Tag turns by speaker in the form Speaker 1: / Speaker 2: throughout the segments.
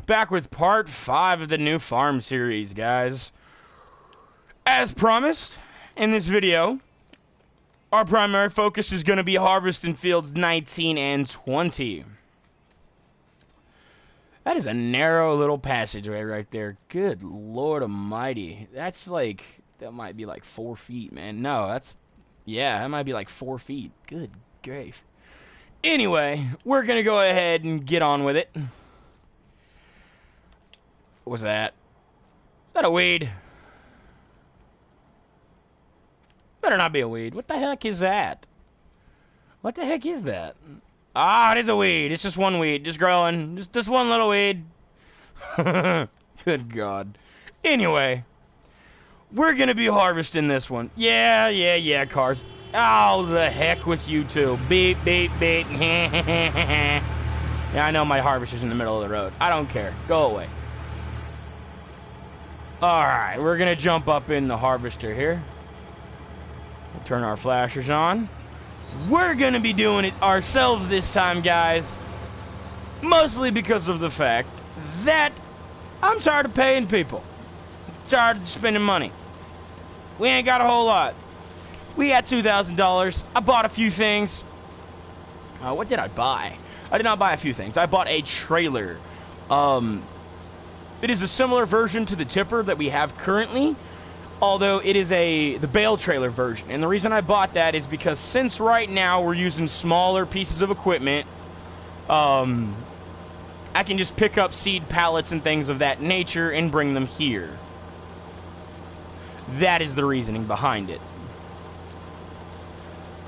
Speaker 1: Back with part 5 of the new farm series, guys. As promised, in this video, our primary focus is going to be harvesting fields 19 and 20. That is a narrow little passageway right there. Good Lord Almighty. That's like, that might be like 4 feet, man. No, yeah, that might be like 4 feet. Good grief. Anyway, we're going to go ahead and get on with it. What was that? Is that a weed? Better not be a weed. What the heck is that? What the heck is that? Ah, it is a weed. It's just one weed. Just growing. Just one little weed. Good God. Anyway, we're going to be harvesting this one. Yeah, cars. Oh, the heck with you two. Beep, beep, beep. Yeah, I know my harvester's in the middle of the road. I don't care. Go away. Alright, we're going to jump up in the harvester here. We'll turn our flashers on. We're going to be doing it ourselves this time, guys. Mostly because of the fact that I'm tired of paying people. Tired of spending money. We ain't got a whole lot. We got $2,000. I bought a few things. What did I buy? I did not buy a few things. I bought a trailer. It is a similar version to the tipper that we have currently, although it is the bale trailer version. And the reason I bought that is because since right now we're using smaller pieces of equipment, I can just pick up seed pallets and things of that nature and bring them here. That is the reasoning behind it.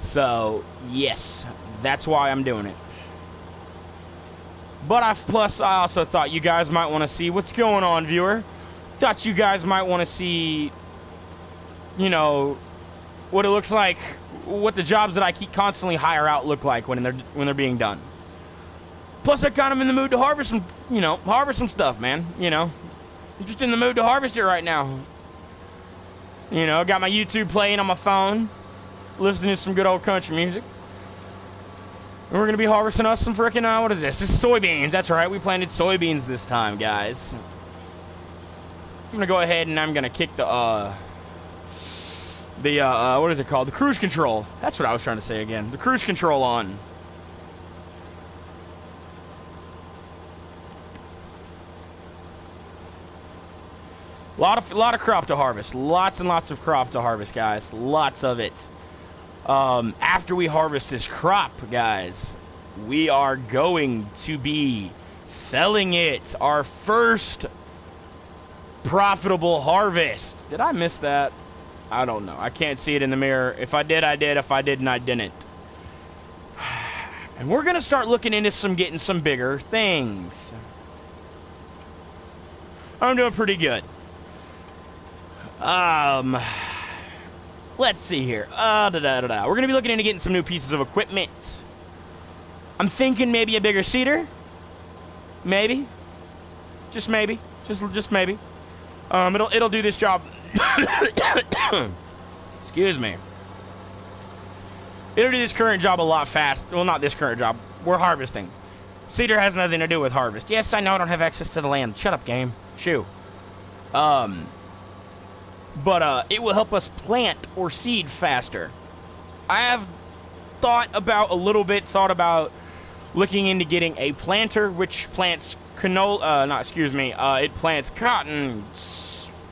Speaker 1: So, yes, that's why I'm doing it. But plus, I also thought you guys might want to see what's going on, viewer. Thought you guys might want to see, you know, what it looks like, what the jobs that I keep constantly hire out look like when they're being done. Plus, I kind of in the mood to harvest some, harvest some stuff, man. I'm just in the mood to harvest it right now. Got my YouTube playing on my phone, listening to some good old country music. And we're going to be harvesting us some frickin', what is this? This is soybeans. That's right. We planted soybeans this time, guys. I'm going to go ahead and I'm going to kick what is it called? The cruise control. That's what I was trying to say again. The cruise control on. A lot of crop to harvest. Lots and lots of crop to harvest, guys. Lots of it. After we harvest this crop, guys, we are going to be selling it. Our first profitable harvest. Did I miss that? I don't know. I can't see it in the mirror. If I did, I did. If I didn't, I didn't. And we're going to start looking into getting some bigger things. I'm doing pretty good. Let's see here. We're going to be looking into getting some new pieces of equipment. I'm thinking maybe a bigger seeder. Maybe. Just maybe. Just maybe. It'll do this job. Excuse me. It'll do this current job a lot fast. Well, not this current job. We're harvesting. Seeder has nothing to do with harvest. Yes, I know I don't have access to the land. Shut up, game. Shoo. But it will help us plant or seed faster. I have thought about looking into getting a planter which plants canola, it plants cotton,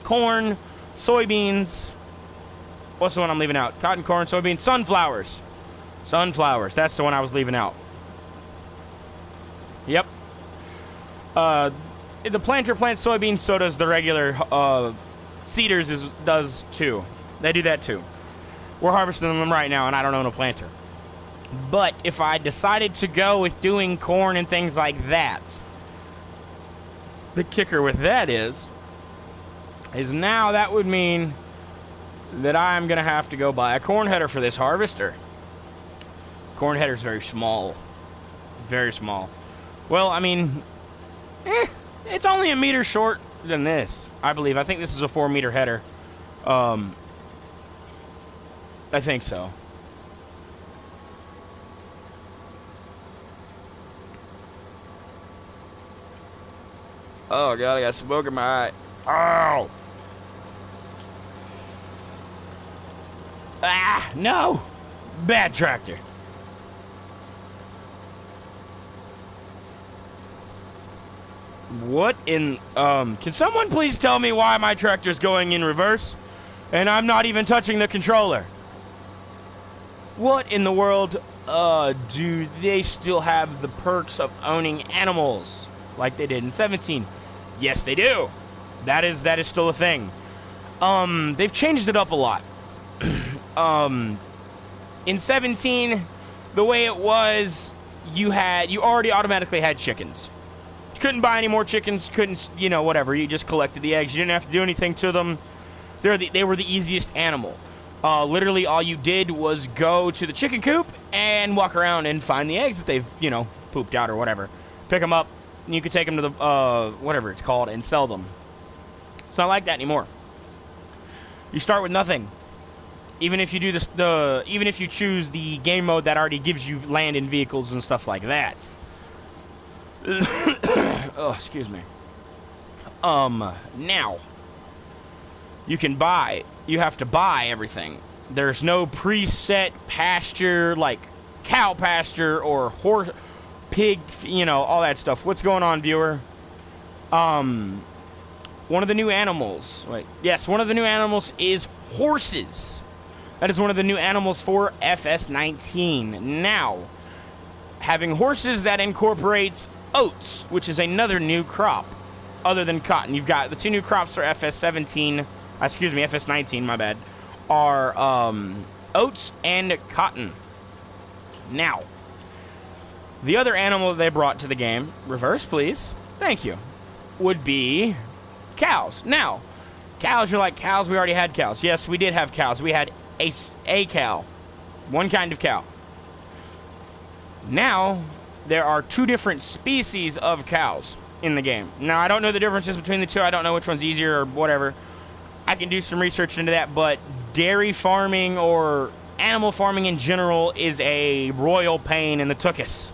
Speaker 1: corn, soybeans. What's the one I'm leaving out? Cotton, corn, soybeans, sunflowers. Sunflowers, that's the one I was leaving out. Yep. The planter plants soybeans, so does the regular, Cedars does too. They do that too. We're harvesting them right now, and I don't own a planter. But if I decided to go with doing corn and things like that, the kicker with that is now that would mean that I'm going to have to go buy a corn header for this harvester. Corn header is very small. Very small. Well, I mean, it's only a meter short than this. I believe. I think this is a 4-meter header. I think so. Oh, God, I got smoke in my eye. Oh! Ah, no! Bad tractor. What in, can someone please tell me why my tractor's going in reverse? And I'm not even touching the controller. What in the world, do they still have the perks of owning animals like they did in 17? Yes, they do. That is still a thing. They've changed it up a lot. In 17, the way it was, you already automatically had chickens. You couldn't buy any more chickens, couldn't, whatever. You just collected the eggs. You didn't have to do anything to them. They were the easiest animal. Literally all you did was go to the chicken coop and walk around and find the eggs that they've, pooped out or whatever. Pick them up, and you could take them to the, whatever it's called, and sell them. It's not like that anymore. You start with nothing. Even if you do even if you choose the game mode that already gives you land and vehicles and stuff like that. Oh, excuse me. Now you have to buy everything. There's no preset pasture like cow pasture or horse, pig, all that stuff. What's going on, viewer? One of the new animals. Yes, one of the new animals is horses. That is one of the new animals for FS19. Now, having horses, that incorporates oats, which is another new crop other than cotton. You've got the two new crops for FS19, my bad, are oats and cotton. Now, the other animal they brought to the game, reverse please, thank you, would be cows. Now, cows, you're like, cows, we already had cows. Yes, we did have cows. We had a cow, one kind of cow. Now, there are two different species of cows in the game. Now, I don't know the differences between the two. I don't know which one's easier or whatever. I can do some research into that, but dairy farming or animal farming in general is a royal pain in the tuchus.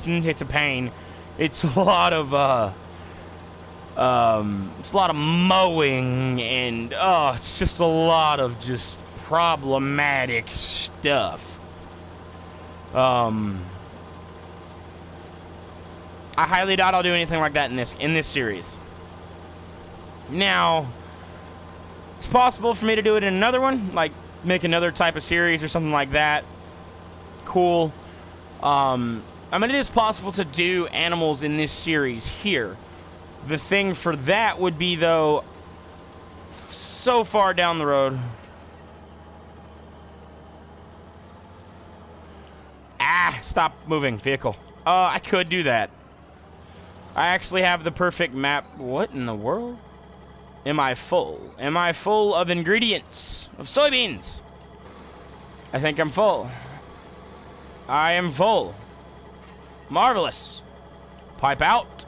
Speaker 1: It's a pain. It's a lot of, it's a lot of mowing and, it's just a lot of just problematic stuff. I highly doubt I'll do anything like that in this series. Now, it's possible for me to do it in another one, like make another type of series or something like that. Cool. I mean, it is possible to do animals in this series here. The thing for that would be, though, so far down the road. Ah, stop moving, vehicle. I could do that. I actually have the perfect map. What in the world? Am I full? Am I full of ingredients? Of soybeans? I think I'm full. I am full. Marvelous. Pipe out.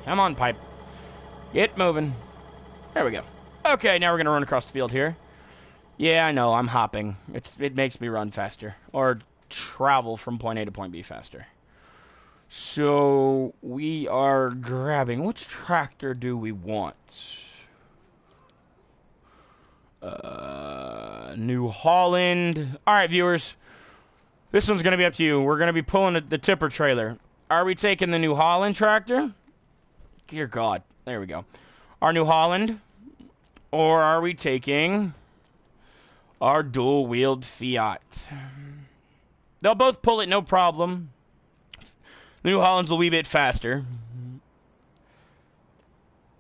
Speaker 1: Come on, pipe. Get moving. There we go. Okay, now we're going to run across the field here. Yeah, I know, I'm hopping. It makes me run faster. Or travel from point A to point B faster. So, we are grabbing... Which tractor do we want? New Holland. Alright, viewers. This one's going to be up to you. We're going to be pulling the tipper trailer. Are we taking the New Holland tractor? Dear God. There we go. Our New Holland. Or are we taking our dual-wheeled Fiat? They'll both pull it, no problem. The New Holland's a wee bit faster.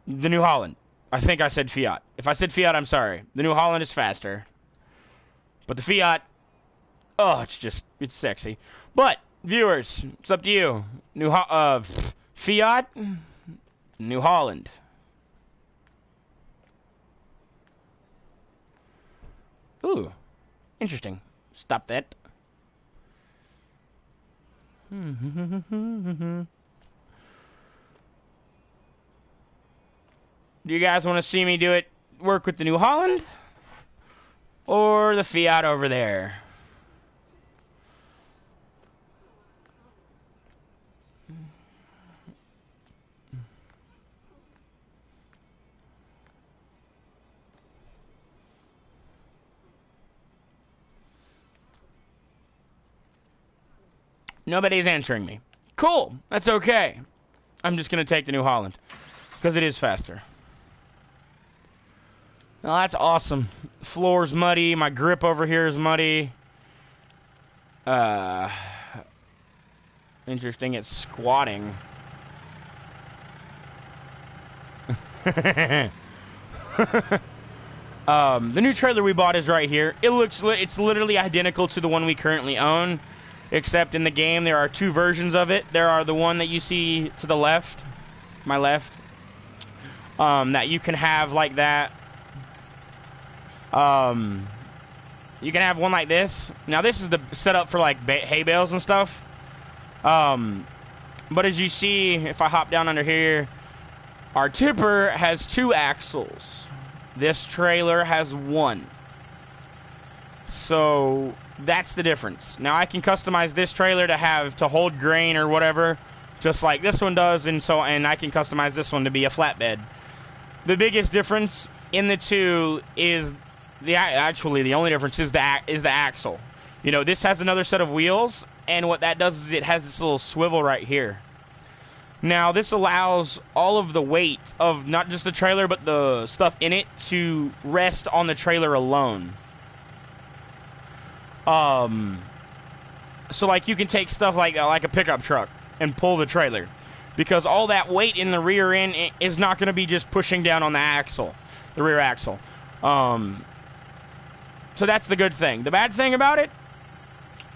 Speaker 1: The New Holland. I think I said Fiat. If I said Fiat, I'm sorry. The New Holland is faster. But the Fiat, it's sexy. But, viewers, it's up to you. Fiat, New Holland. Ooh, interesting. Stop that. Do you guys want to see me work with the New Holland? Or the Fiat over there? Nobody's answering me. Cool. That's okay. I'm just going to take the New Holland because it is faster. Well, that's awesome. The floor's muddy. My grip over here is muddy. Interesting. It's squatting. The new trailer we bought is right here. It's literally identical to the one we currently own, except in the game there are two versions of it. There are the one that you see to the left, my left, that you can have like that. You can have one like this. Now this is the setup for like hay bales and stuff. But as you see, if I hop down under here, our tipper has 2 axles. This trailer has 1. So that's the difference. Now I can customize this trailer to hold grain or whatever, just like this one does, and I can customize this one to be a flatbed. The biggest difference in the two is the only difference is the axle. You know, this has another set of wheels, and what that does is it has this little swivel right here. Now, this allows all of the weight of not just the trailer, but the stuff in it to rest on the trailer alone. So, like, you can take stuff like a pickup truck and pull the trailer, because all that weight in the rear end is not going to be just pushing down on the axle, the rear axle. So that's the good thing. The bad thing about it,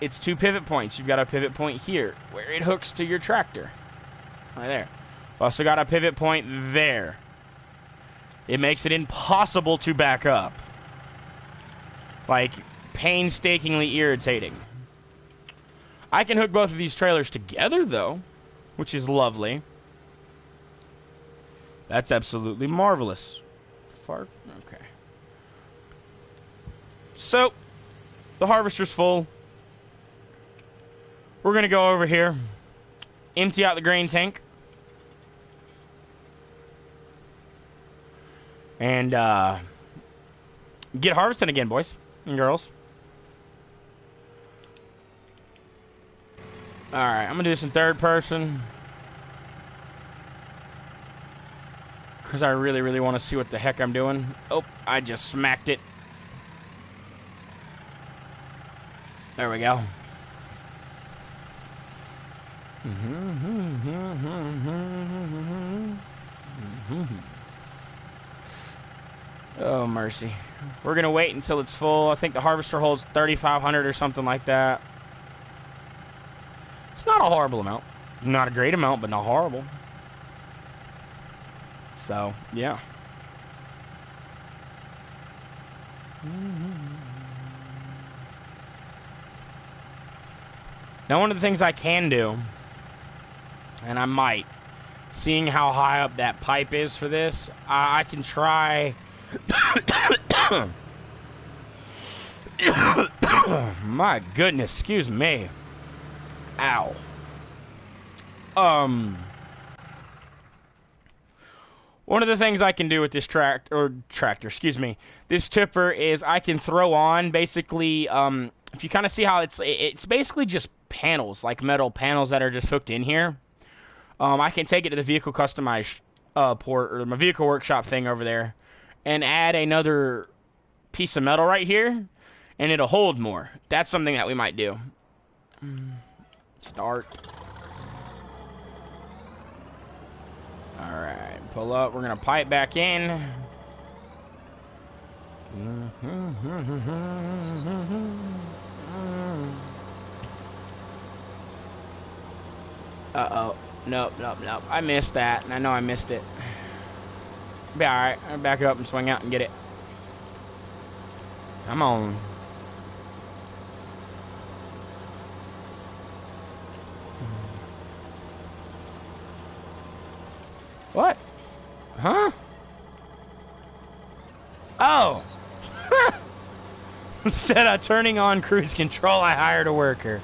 Speaker 1: it's 2 pivot points. You've got a pivot point here where it hooks to your tractor. Right there. Also got a pivot point there. It makes it impossible to back up. Like, painstakingly irritating. I can hook both of these trailers together, though, which is lovely. That's absolutely marvelous. Okay. So, the harvester's full. We're going to go over here, empty out the grain tank, and get harvesting again, boys and girls. Alright, I'm going to do this in third person, because I really, really want to see what the heck I'm doing. Oh, I just smacked it. There we go. Oh, mercy. We're going to wait until it's full. I think the harvester holds 3,500 or something like that. It's not a horrible amount. Not a great amount, but not horrible. So, yeah. Now, one of the things I can do, and I might, seeing how high up that pipe is for this, I can try... My goodness, excuse me. Ow. One of the things I can do with this this tipper is I can throw on basically, if you kind of see how it's basically just panels, like metal panels that are just hooked in here. I can take it to the vehicle customized port, or my vehicle workshop thing over there, and add another piece of metal right here, and it'll hold more. That's something that we might do. Start. Alright, pull up. We're going to pipe back in. Uh-oh. Nope. I missed that, and I know I missed it. Be alright. I'll back up and swing out and get it. Come on. What? Huh? Oh! Instead of turning on cruise control, I hired a worker.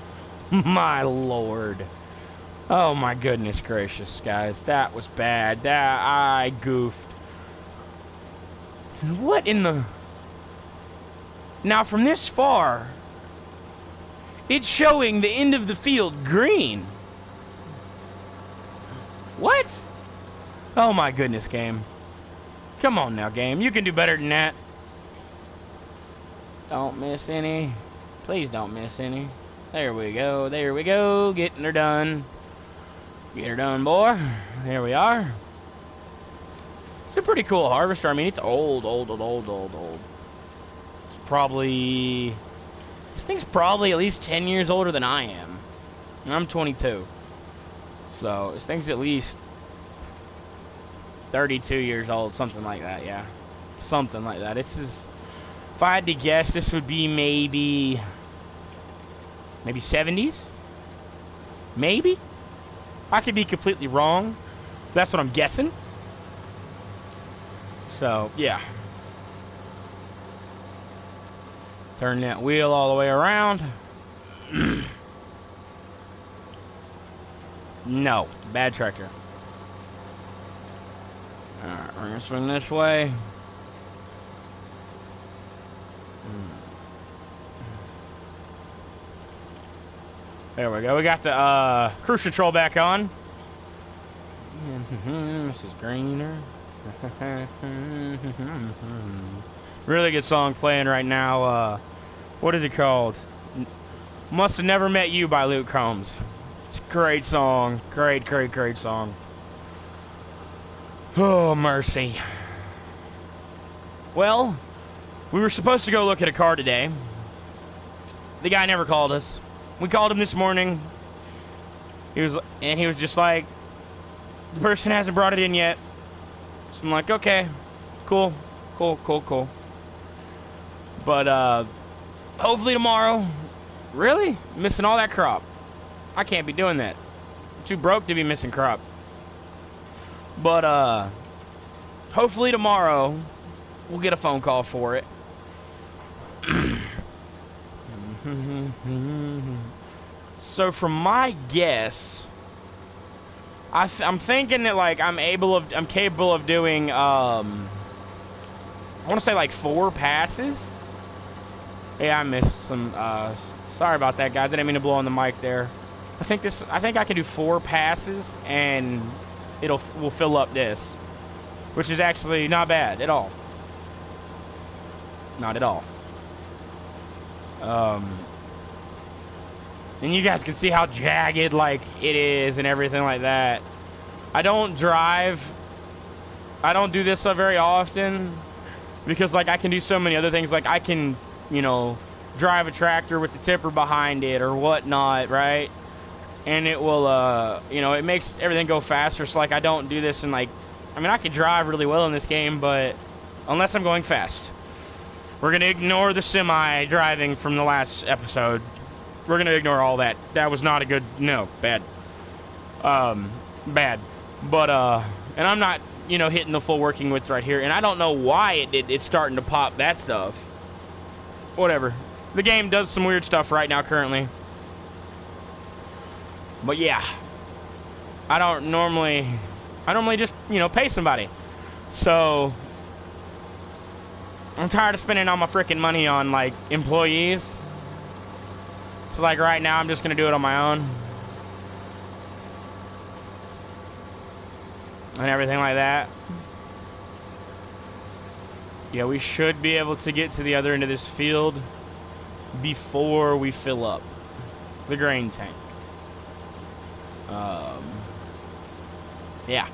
Speaker 1: My lord. Oh my goodness gracious, guys. That was bad. I goofed. What in the... Now, from this far, It's showing the end of the field green. What? Oh my goodness, game. Come on now, game. You can do better than that. Don't miss any. Please don't miss any. There we go. There we go. Getting her done. Get her done, boy. Here we are. It's a pretty cool harvester. I mean, it's old. It's probably... This thing's probably at least 10 years older than I am. And I'm 22. So, this thing's at least 32 years old. Something like that, yeah. Something like that. This is... If I had to guess, this would be maybe 70s? Maybe? I could be completely wrong. That's what I'm guessing. So, yeah. Turn that wheel all the way around. No, bad tractor. Alright, we're gonna swing this way. There we go. We got the cruise control back on. This is greener. Really good song playing right now. What is it called? Must Have Never Met You by Luke Combs. It's a great song. Great song. Oh, mercy. Well, we were supposed to go look at a car today. The guy never called us. We called him this morning. He was just like, the person hasn't brought it in yet. So I'm like, okay, cool. But hopefully tomorrow. Really? Missing all that crop. I can't be doing that. I'm too broke to be missing crop. But hopefully tomorrow we'll get a phone call for it. So from my guess, I'm thinking that like I'm capable of doing I want to say like 4 passes. Yeah, I missed some. Sorry about that, guys. I didn't mean to blow on the mic there. I think I can do 4 passes and we'll fill up this, which is actually not bad at all. Not at all. And you guys can see how jagged like it is and everything like that. I don't do this so very often because like I can do so many other things. Like I can, you know, drive a tractor with the tipper behind it or whatnot, right? And it will, you know, it makes everything go faster. So like I don't do this and like, I mean I can drive really well in this game, but unless I'm going fast. We're going to ignore the semi driving from the last episode. We're going to ignore all that. That was not a good... No, bad. Bad. But, and I'm not, you know, hitting the full working width right here. And I don't know why it's starting to pop that stuff. Whatever. The game does some weird stuff right now currently. But, yeah. I normally just, you know, pay somebody. So... I'm tired of spending all my freaking money on, like, employees. So, like, right now, I'm just going to do it on my own. And everything like that. Yeah, we should be able to get to the other end of this field before we fill up the grain tank. Yeah.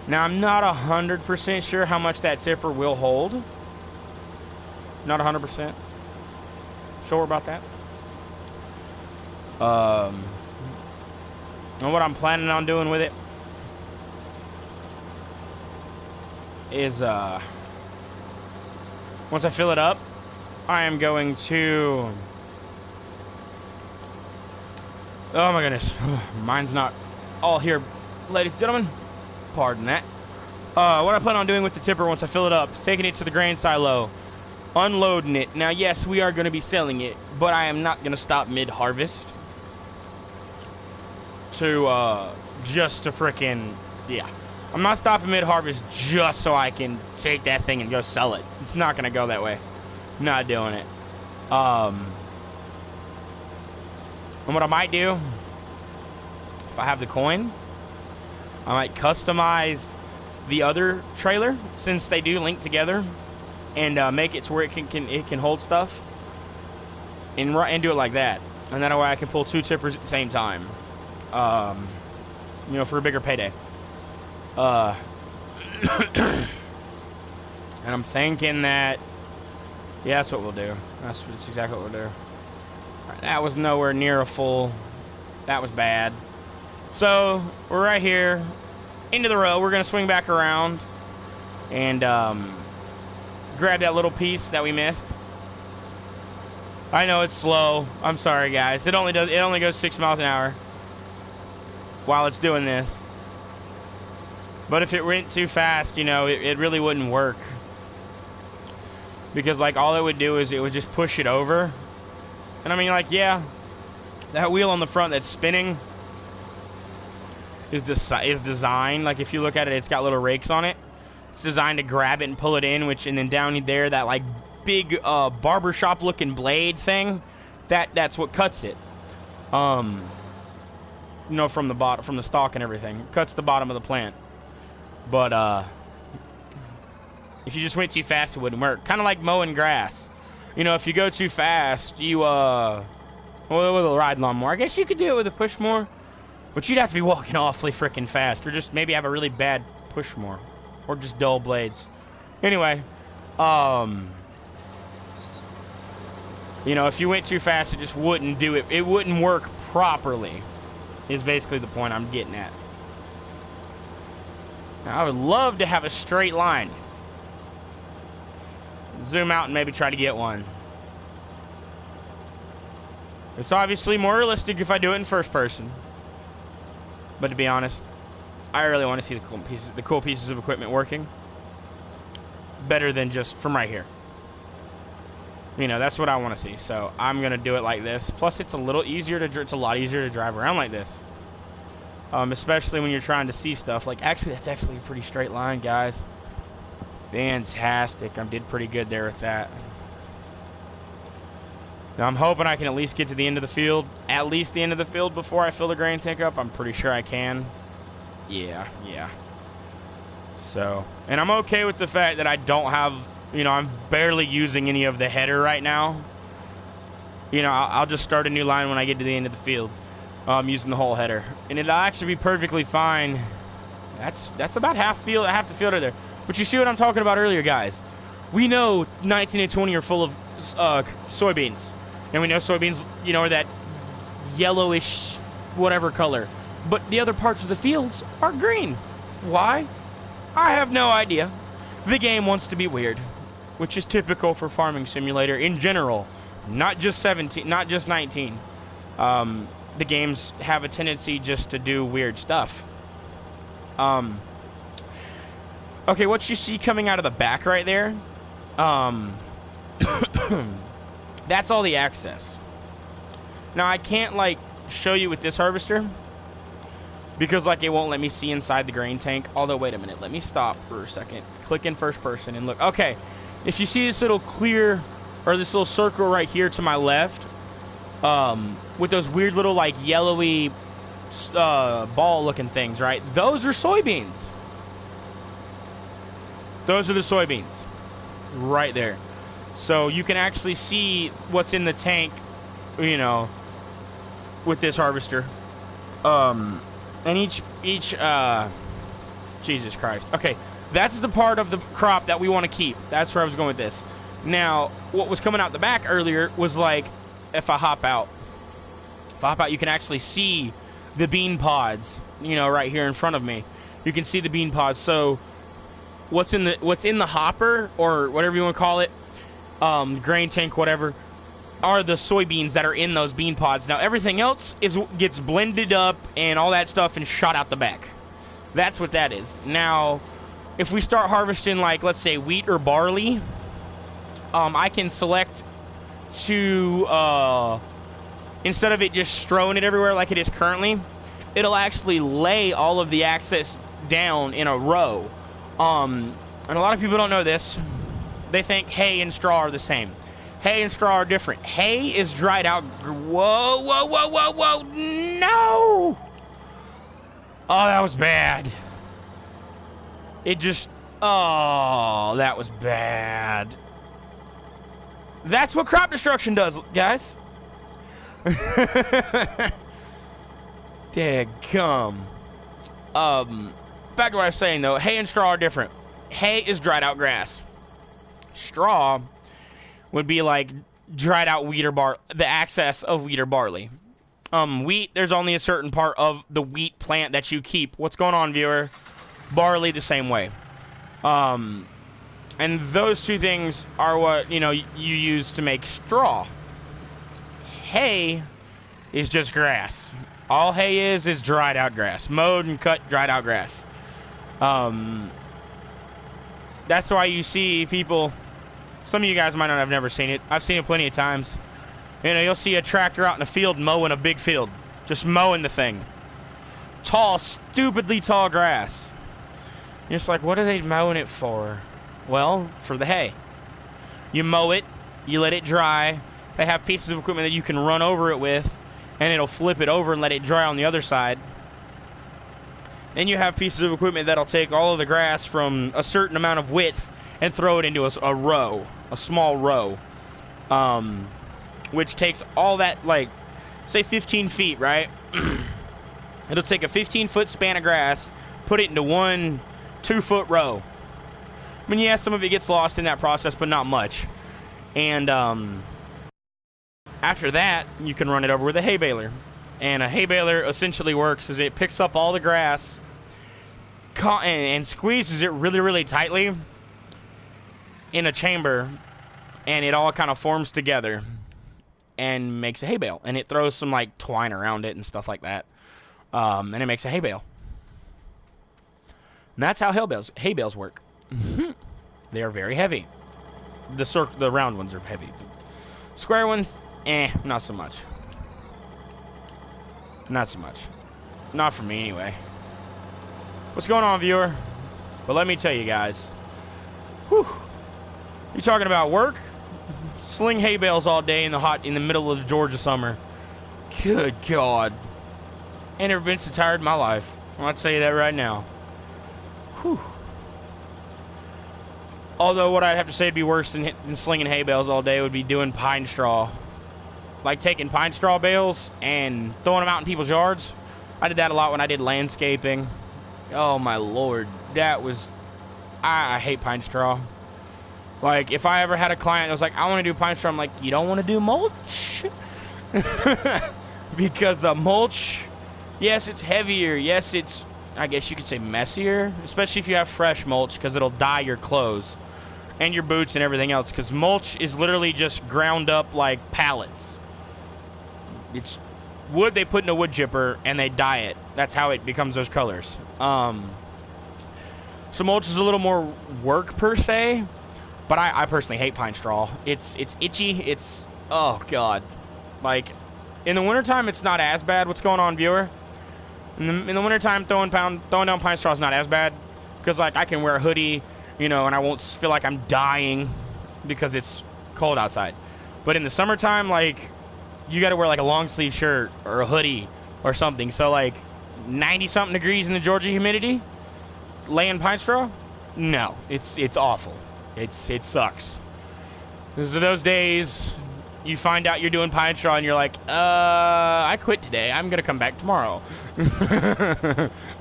Speaker 1: Now, I'm not 100% sure how much that zipper will hold. Not 100% sure about that. And what I'm planning on doing with it is, once I fill it up, I am going to... Oh my goodness. Mine's not all here, ladies and gentlemen. Pardon that. What I plan on doing with the tipper once I fill it up is taking it to the grain silo, unloading it. Now, yes, we are going to be selling it, but I am not going to stop mid-harvest just to frickin', yeah. I'm not stopping mid-harvest just so I can take that thing and go sell it. It's not going to go that way. Not doing it. And what I might do, if I have the coin, I might customize the other trailer, since they do link together, and make it to where it can hold stuff, and do it like that. And that way I can pull 2 tippers at the same time, you know, for a bigger payday. And I'm thinking that, yeah, that's what we'll do. That's exactly what we'll do. Right, that was nowhere near a full. That was bad. So we're right here into the row. We're gonna swing back around and grab that little piece that we missed. I know it's slow. I'm sorry, guys. It only goes 6 miles an hour while it's doing this. But if it went too fast, you know, it really wouldn't work. Because, like, all it would do is it would just push it over. And I mean, like, yeah, that wheel on the front that's spinning is designed, like, if you look at it, it's got little rakes on it. It's designed to grab it and pull it in, and then down there, that, like, big barbershop looking blade thing, that's what cuts it. You know, from the bottom, from the stalk and everything. It cuts the bottom of the plant. But if you just went too fast, it wouldn't work. Kind of like mowing grass. You know, if you go too fast, you well, with a ride lawnmower, I guess you could do it with a push mower, but you'd have to be walking awfully freaking fast, or just maybe have a really bad push mower, or just dull blades. Anyway, you know, if you went too fast, it just wouldn't do it. It wouldn't work properly, is basically the point I'm getting at. Now, I would love to have a straight line. Zoom out and maybe try to get one. It's obviously more realistic if I do it in first person. But to be honest, I really want to see the cool pieces of equipment working better than just from right here. You know, that's what I want to see. So I'm gonna do it like this. Plus, it's a lot easier to drive around like this. Especially when you're trying to see stuff. Like, actually, that's actually a pretty straight line, guys. Fantastic. I did pretty good there with that. Now, I'm hoping I can at least get to the end of the field. At least the end of the field before I fill the grain tank up. I'm pretty sure I can. Yeah. So, and I'm okay with the fact that I don't have, you know, I'm barely using any of the header right now. You know, I'll just start a new line when I get to the end of the field. Using the whole header, and it'll actually be perfectly fine. That's about half the field right there. But you see what I'm talking about earlier, guys. We know 19 and 20 are full of soybeans, and we know soybeans, you know, are that yellowish whatever color. But the other parts of the fields are green. Why? I have no idea. The game wants to be weird, which is typical for Farming Simulator in general, not just 17, not just 19. The games have a tendency just to do weird stuff. Okay, what you see coming out of the back right there, that's all the access. Now, I can't, like, show you with this harvester because, like, it won't let me see inside the grain tank. Although, wait a minute, let me stop for a second. Click in first person and look. Okay, if you see this little clear, or this little circle right here to my left, with those weird little, like, yellowy ball looking things, right? Those are soybeans. Those are the soybeans right there. So you can actually see what's in the tank, you know, with this harvester. And each Jesus Christ. Okay, that's the part of the crop that we want to keep. That's where I was going with this. Now, what was coming out the back earlier was, like, if I hop out, you can actually see the bean pods, you know, right here in front of me. You can see the bean pods. So what's in the hopper, or whatever you want to call it, grain tank, whatever, are the soybeans that are in those bean pods. Now, everything else gets blended up and all that stuff and shot out the back. That's what that is. Now, if we start harvesting, like, let's say wheat or barley, I can select to, instead of it just strowing it everywhere like it is currently, it'll actually lay all of the access down in a row. And a lot of people don't know this. They think hay and straw are the same. Hay and straw are different. Hay is dried out. Whoa, whoa, whoa, whoa, whoa. No! Oh, that was bad. It just... Oh, that was bad. That's what crop destruction does, guys. Daggum. Back to what I was saying, though. Hay and straw are different. Hay is dried out grass. Straw would be like dried out wheat or the excess of wheat or barley. Wheat, there's only a certain part of the wheat plant that you keep. What's going on, viewer? Barley, the same way. And those two things are what, you use to make straw. Hay is just grass. All hay is dried out grass. Mowed and cut, dried out grass. That's why you see people, some of you guys might not have never seen it. I've seen it plenty of times. You'll see a tractor out in the field mowing a big field. Just mowing the thing. Tall, stupidly tall grass. You're just like, what are they mowing it for? Well, for the hay. You mow it, you let it dry. They have pieces of equipment that you can run over it with, and it'll flip it over and let it dry on the other side. Then you have pieces of equipment that'll take all of the grass from a certain amount of width and throw it into a row, a small row. Which takes all that, like, say 15 feet, right? It'll take a 15-foot span of grass, put it into one 2-foot row. I mean, yeah, some of it gets lost in that process, but not much. And after that, you can run it over with a hay baler. And a hay baler essentially works as it picks up all the grass and squeezes it really, really tightly in a chamber, and it all kind of forms together and makes a hay bale. And it throws some, like, twine around it and stuff like that. And it makes a hay bale. And that's how hay bales work. They are very heavy. The round ones are heavy. The square ones, not so much. Not so much. Not for me, anyway. What's going on, viewer? But let me tell you guys. Whew. You talking about work? Sling hay bales all day in the middle of the Georgia summer. Good God. Ain't never been so tired in my life. I'll tell you that right now. Whew. Although what I'd have to say would be worse than slinging hay bales all day would be doing pine straw. Like taking pine straw bales and throwing them out in people's yards. I did that a lot when I did landscaping. Oh my Lord. That was... I hate pine straw. Like, if I ever had a client that was like, I want to do pine straw, I'm like, you don't want to do mulch? Because mulch, yes, it's heavier. Yes, it's, I guess you could say, messier. Especially if you have fresh mulch, because it'll dye your clothes and your boots and everything else. Because mulch is literally just ground up like pallets. It's wood they put in a wood chipper and they dye it. That's how it becomes those colors. So mulch is a little more work per se. But I personally hate pine straw. It's itchy. It's, oh God. Like, in the wintertime, it's not as bad. What's going on, viewer? In the wintertime, throwing down pine straw is not as bad. Because, like, I can wear a hoodie, and I won't feel like I'm dying because it's cold outside. But in the summertime, like, you got to wear, like, a long-sleeve shirt or a hoodie or something. So, like, 90-something degrees in the Georgia humidity, laying pine straw? No, it's awful. It sucks. Those are those days you find out you're doing pine straw and you're like, I quit today. I'm going to come back tomorrow.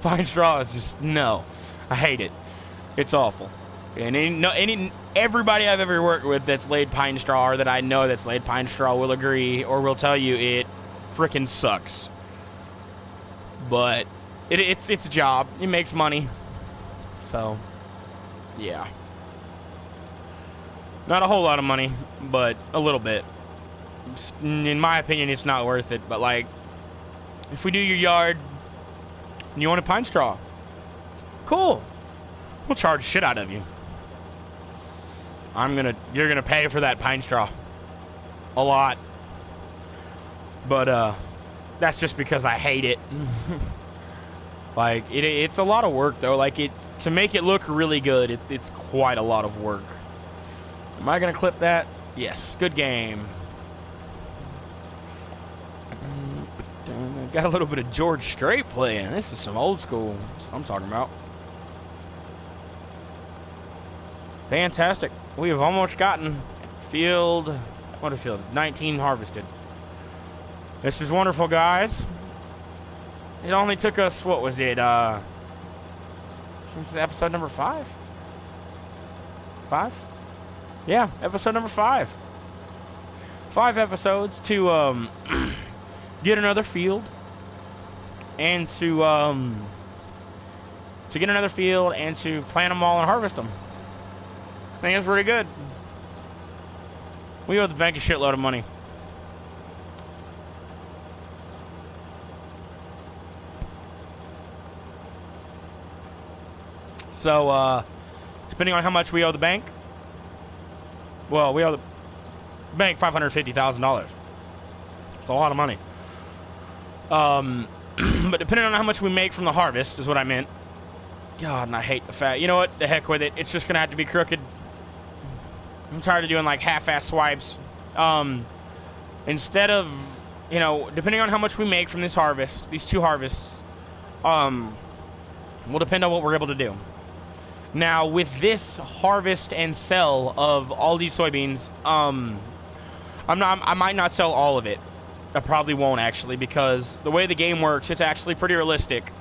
Speaker 1: Pine straw is just, no. I hate it. It's awful. And everybody I've ever worked with that's laid pine straw or that I know that's laid pine straw will agree or will tell you it frickin' sucks. But it's a job. It makes money. So, yeah. Not a whole lot of money, but a little bit. In my opinion, it's not worth it. But, like, if we do your yard and you want a pine straw, cool. We'll charge shit out of you. You're gonna pay for that pine straw. A lot. But, that's just because I hate it. Like, it's a lot of work, though. Like, to make it look really good, it's quite a lot of work. Am I going to clip that? Yes, good game. Got a little bit of George Strait playing. This is some old school. That's what I'm talking about. Fantastic. We have almost gotten field. What a field. 19 harvested. This is wonderful, guys. It only took us, what was it? Since episode number 5? 5? Yeah, episode number 5. 5 episodes to get another field. And to get another field and to plant them all and harvest them. I think it's pretty good. We owe the bank a shitload of money. So, depending on how much we owe the bank, well, we owe the bank $550,000. It's a lot of money. But depending on how much we make from the harvest is what I meant. God, and I hate the fact. You know what? The heck with it. It's just going to have to be crooked. I'm tired of doing like half-ass swipes. Instead of, you know, depending on how much we make from this harvest, these 2 harvests, will depend on what we're able to do. Now, with this harvest and sell of all these soybeans, I might not sell all of it. I probably won't, actually, because the way the game works, it's actually pretty realistic.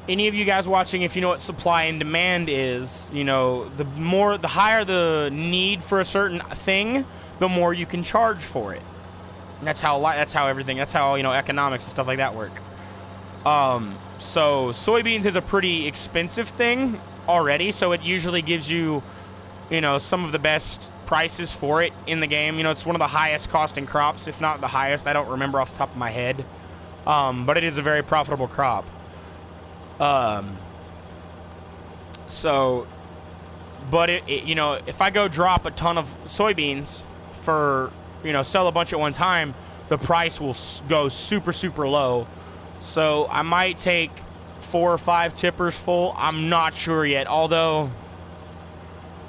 Speaker 1: Any of you guys watching, if you know what supply and demand is, you know, the higher the need for a certain thing, the more you can charge for it. And that's how everything, that's how, you know, economics and stuff like that work. So soybeans is a pretty expensive thing already, so it usually gives you, you know, some of the best prices for it in the game. You know, it's one of the highest costing crops, if not the highest. I don't remember off the top of my head. But it is a very profitable crop. But you know, if I go drop a ton of soybeans for, you know, sell a bunch at one time, the price will go super, super low. So I might take 4 or 5 tippers full. I'm not sure yet, although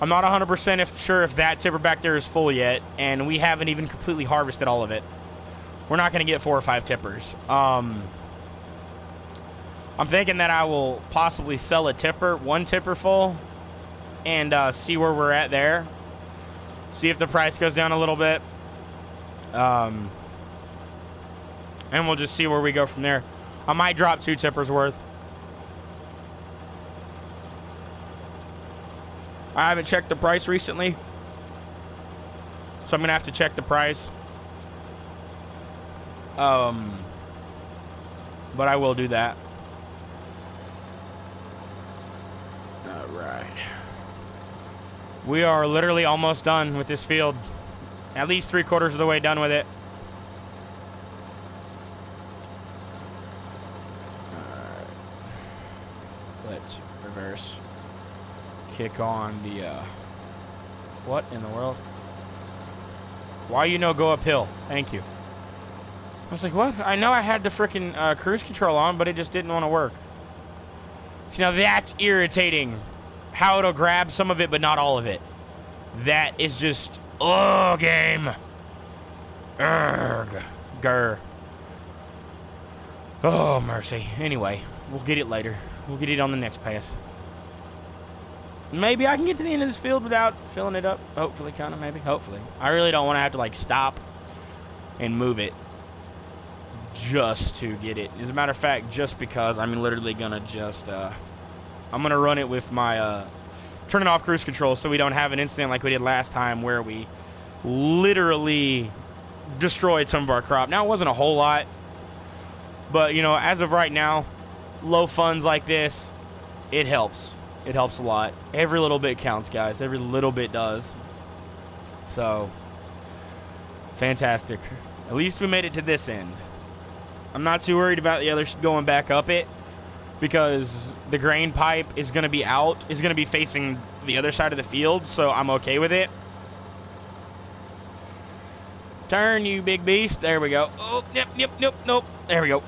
Speaker 1: I'm not 100% sure if that tipper back there is full yet, and we haven't even completely harvested all of it. We're not going to get 4 or 5 tippers. I'm thinking that I will possibly sell a tipper, 1 tipper full, and see where we're at there. See if the price goes down a little bit. And we'll just see where we go from there. I might drop 2 tippers worth. I haven't checked the price recently, so I'm going to have to check the price. But I will do that. Alright. We are literally almost done with this field. At least 3/4 of the way done with it. Alright. Let's reverse. Kick on the, what in the world? Why you no go uphill? Thank you. I was like, what? I know I had the frickin' cruise control on, but it just didn't want to work. See, now that's irritating. How it'll grab some of it, but not all of it. That is just, oh, game. Urgh. Grr. Oh, mercy. Anyway, we'll get it later. We'll get it on the next pass. Maybe I can get to the end of this field without filling it up. Hopefully, kind of, maybe. Hopefully. I really don't want to have to, like, stop and move it just to get it. As a matter of fact, just because I'm literally going to just, I'm going to run it with my, turning off cruise control so we don't have an incident like we did last time where we literally destroyed some of our crop. Now, it wasn't a whole lot, but, you know, as of right now, low funds like this, it helps. It helps a lot. Every little bit counts, guys. Every little bit does. So, fantastic. At least we made it to this end. I'm not too worried about the others going back up it because the grain pipe is going to be out, is going to be facing the other side of the field, so I'm okay with it. Turn, you big beast. There we go. Oh, nope. There we go.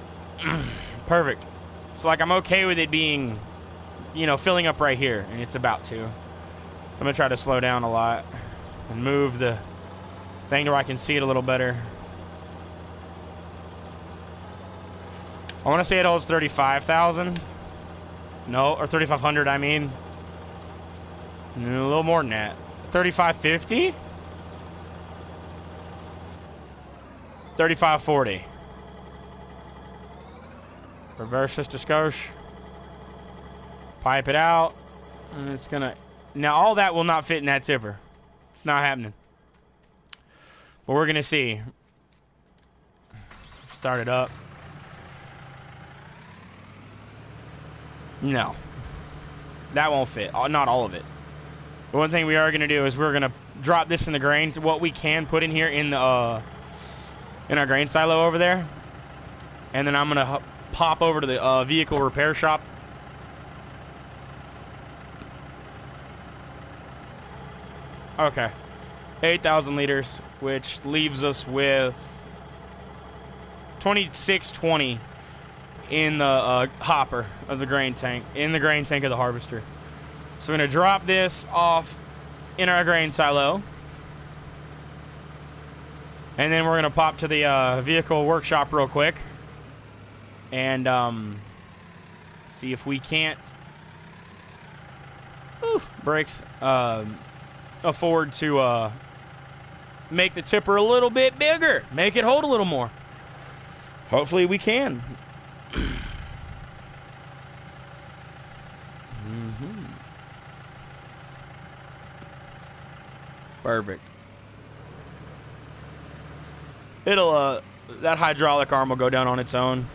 Speaker 1: Perfect. So, like, I'm okay with it being, you know, filling up right here, and it's about to. I'm going to try to slow down a lot. And move the thing to where I can see it a little better. I want to say it holds 35,000. No, or 3,500, I mean. A little more than that. 3,550? 3,540. Reverse this to skosh. Pipe it out. And it's gonna... Now, all that will not fit in that tipper. It's not happening. But we're gonna see. Start it up. No. That won't fit. Not all of it. The one thing we are gonna do is we're gonna drop this in the grain. What we can put in here in the in our grain silo over there. And then I'm gonna pop over to the vehicle repair shop. Okay. 8,000 liters, which leaves us with 2620 in the hopper of the grain tank, in the grain tank of the harvester. So we're going to drop this off in our grain silo. And then we're going to pop to the vehicle workshop real quick. And see if we can't... brakes. Afford to make the tipper a little bit bigger. Make it hold a little more. Hopefully we can. Perfect. It'll that hydraulic arm will go down on its own.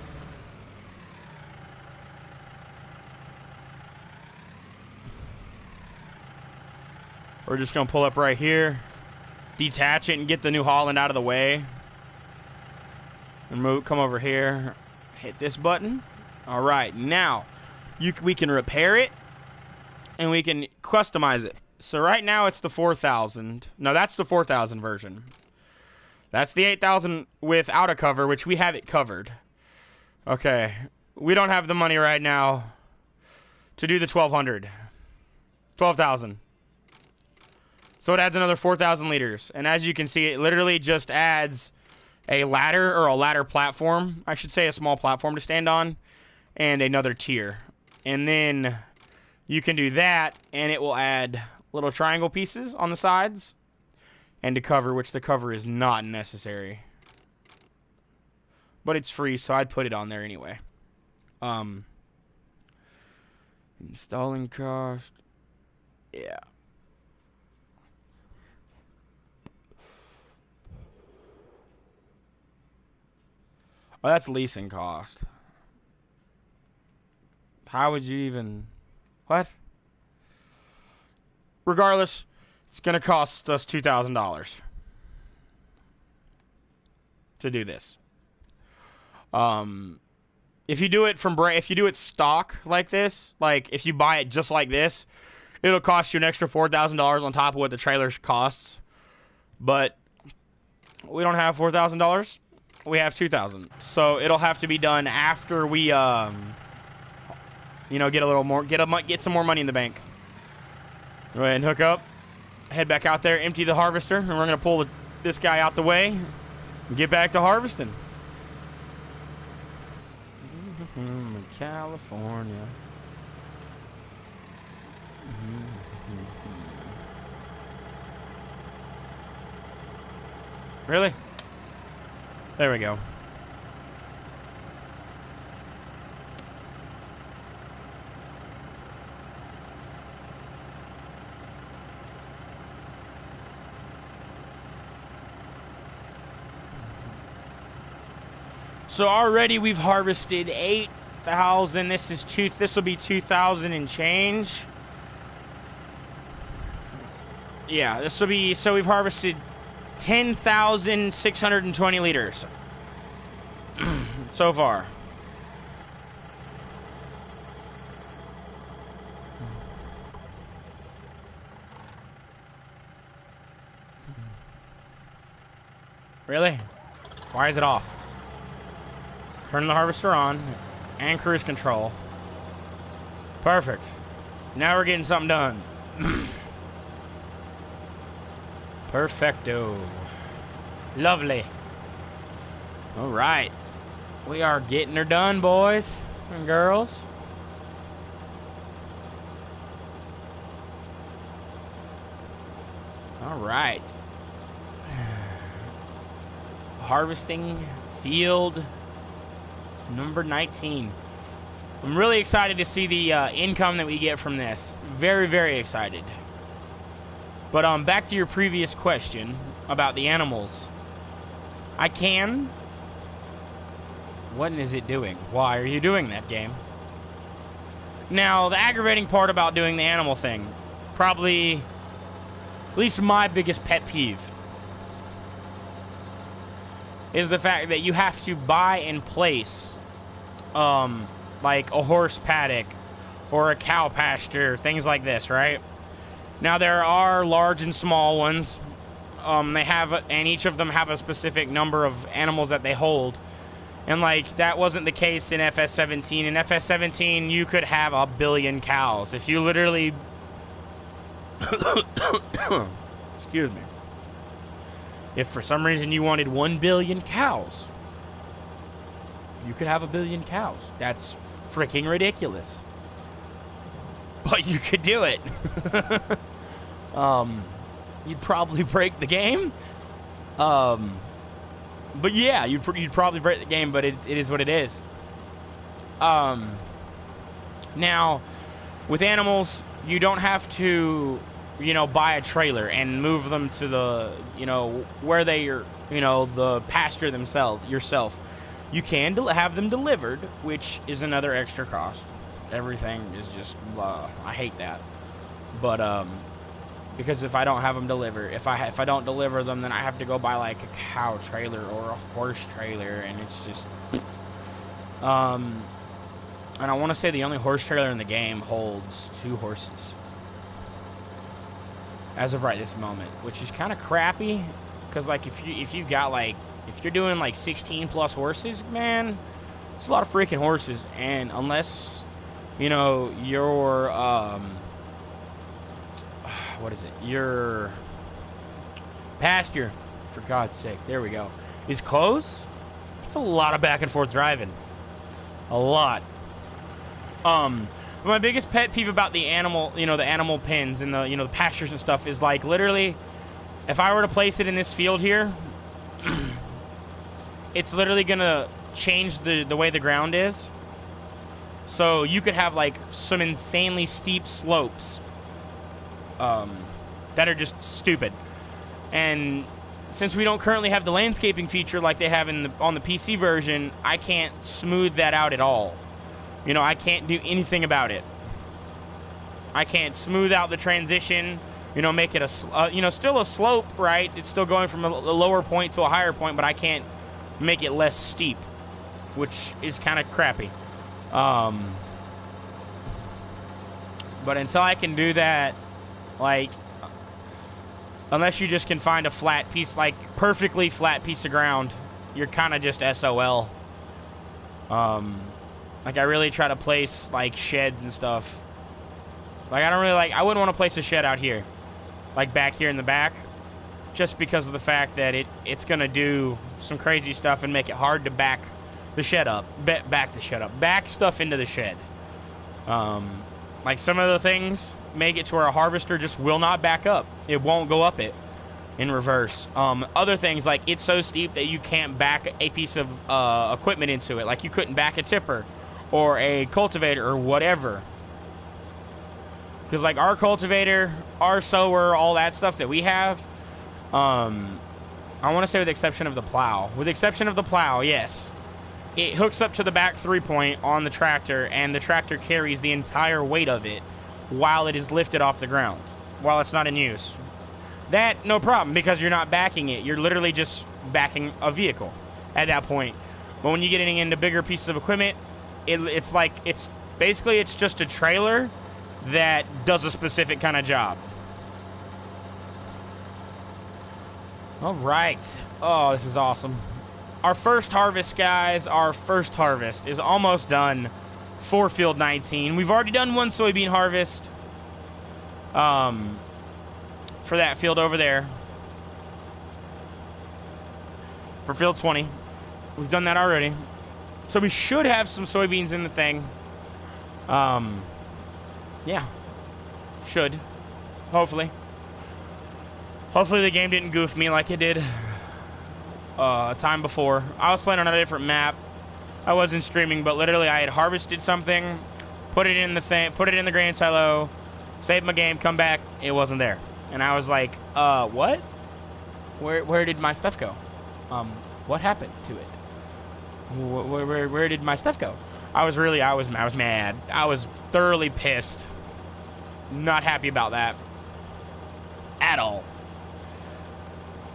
Speaker 1: We're just gonna pull up right here, detach it, and get the New Holland out of the way. And move, come over here, hit this button. All right, now we can repair it, and we can customize it. So right now it's the 4,000. No, that's the 4,000 version. That's the 8,000 without a cover, which we have it covered. Okay, we don't have the money right now to do the 1,200. 12,000. So it adds another 4,000 liters. And as you can see, it literally just adds a ladder, or a ladder platform. I should say a small platform to stand on. And another tier. And then you can do that, and it will add little triangle pieces on the sides. And to cover, which the cover is not necessary. But it's free, so I'd put it on there anyway. Installing cost. Yeah. Oh, that's leasing cost. How would you even... What? Regardless, it's going to cost us $2,000 to do this. If you do it if you do it stock like this, like if you buy it just like this, it'll cost you an extra $4,000 on top of what the trailer costs. But we don't have $4,000. We have $2,000, so it'll have to be done after we, you know, get a little more, get some more money in the bank. Go ahead and hook up, head back out there, empty the harvester, and we're gonna pull this guy out the way and get back to harvesting. California. Really? There we go. So already we've harvested 8,000. This will be 2,000 and change. Yeah, this will be, so we've harvested 10,620 liters so far. Really? Why is it off? Turn the harvester on and cruise control. Perfect. Now we're getting something done. Perfecto. Lovely. All right. We are getting her done, boys and girls. All right. Harvesting field number 19. I'm really excited to see the income that we get from this. Very, very excited. But back to your previous question about the animals. I can. What is it doing? Why are you doing that, game? Now, the aggravating part about doing the animal thing, probably at least my biggest pet peeve, is the fact that you have to buy and place like a horse paddock or a cow pasture, things like this, right? Now, there are large and small ones. They have, and each of them have a specific number of animals that they hold. And, like, that wasn't the case in FS17. In FS17, you could have 1 billion cows. If you literally... Excuse me. If for some reason you wanted 1 billion cows, you could have 1 billion cows. That's freaking ridiculous. But you could do it. You'd probably break the game. But yeah, you'd probably break the game, but it is what it is. Now, with animals, you don't have to, buy a trailer and move them to the, where they are, the pasture yourself. You can have them delivered, which is another extra cost. Everything is just, I hate that. But, because if I don't have them delivered, if I don't deliver them, then I have to go buy like a cow trailer or a horse trailer, and it's just, and I want to say the only horse trailer in the game holds 2 horses, as of right this moment, which is kind of crappy, because like if you've got like, if you're doing like 16 plus horses, man, it's a lot of freaking horses, and unless, you're, what is it? Your pasture, for God's sake, there we go, is close. It's a lot of back and forth driving. A lot. My biggest pet peeve about the animal, the animal pens and the, the pastures and stuff is like literally, if I were to place it in this field here, it's literally gonna change the way the ground is. So you could have like some insanely steep slopes that are just stupid. And since we don't currently have the landscaping feature like they have on the PC version, I can't smooth that out at all. I can't do anything about it. I can't smooth out the transition, make it still a slope, right? It's still going from a lower point to a higher point, but I can't make it less steep, which is kind of crappy. But until I can do that, like, unless you just can find a flat piece, like perfectly flat piece of ground, you're kind of just SOL. Like I really try to place like sheds and stuff. Like I wouldn't want to place a shed out here, like back here in the back, just because of the fact that it's gonna do some crazy stuff and make it hard to back the shed up, back stuff into the shed. Like some of the things make it to where a harvester just will not back up. It won't go up it in reverse. Other things, like it's so steep that you can't back a piece of equipment into it. Like you couldn't back a tipper or a cultivator or whatever. Because like our cultivator, our sower, all that stuff that we have, I want to say with the exception of the plow. With the exception of the plow, yes. It hooks up to the back 3-point on the tractor, and the tractor carries the entire weight of it while it is lifted off the ground, while it's not in use. That, no problem, because you're not backing it. You're literally just backing a vehicle at that point. But when you get into bigger pieces of equipment, it's basically just a trailer that does a specific kind of job. All right. Oh, this is awesome. Our first harvest, guys, our first harvest is almost done for field 19. We've already done one soybean harvest for that field over there. for field 20. We've done that already. So we should have some soybeans in the thing. Yeah. Should. Hopefully. Hopefully the game didn't goof me like it did a time before. I was playing on a different map. I wasn't streaming, but literally I had harvested something, put it in the grain silo, saved my game, come back, it wasn't there. And I was like, what? Where did my stuff go? What happened to it? Where did my stuff go? I was mad. I was thoroughly pissed. Not happy about that. At all.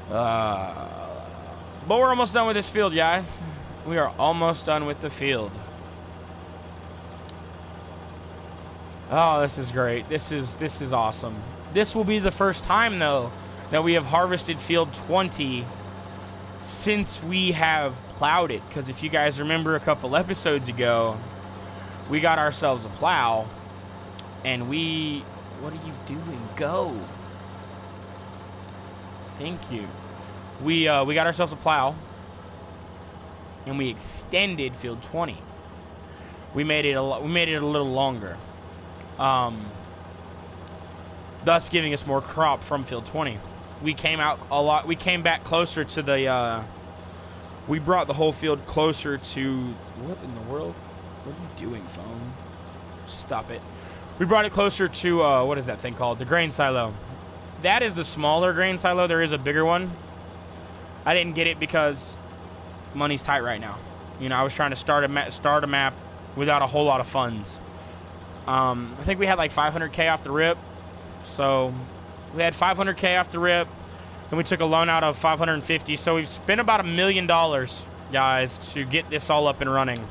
Speaker 1: But we're almost done with this field, guys. We are almost done with the field. Oh, this is great. This is awesome. This will be the first time, though, that we have harvested field 20 since we have plowed it. Because if you guys remember a couple episodes ago, we got ourselves a plow, and we... What are you doing? Go. Thank you. We got ourselves a plow, and we extended field 20. We made it a little longer, thus giving us more crop from field 20. We came out a lot. We came back closer to the. We brought the whole field closer to. What in the world? What are you doing, phone? Stop it. We brought it closer to what is that thing called? The grain silo. That is the smaller grain silo. There is a bigger one. I didn't get it because money's tight right now. You know, I was trying to start a map without a whole lot of funds. I think we had like 500K off the rip. So we had 500K off the rip, and we took a loan out of 550. So we've spent about $1 million, guys, to get this all up and running.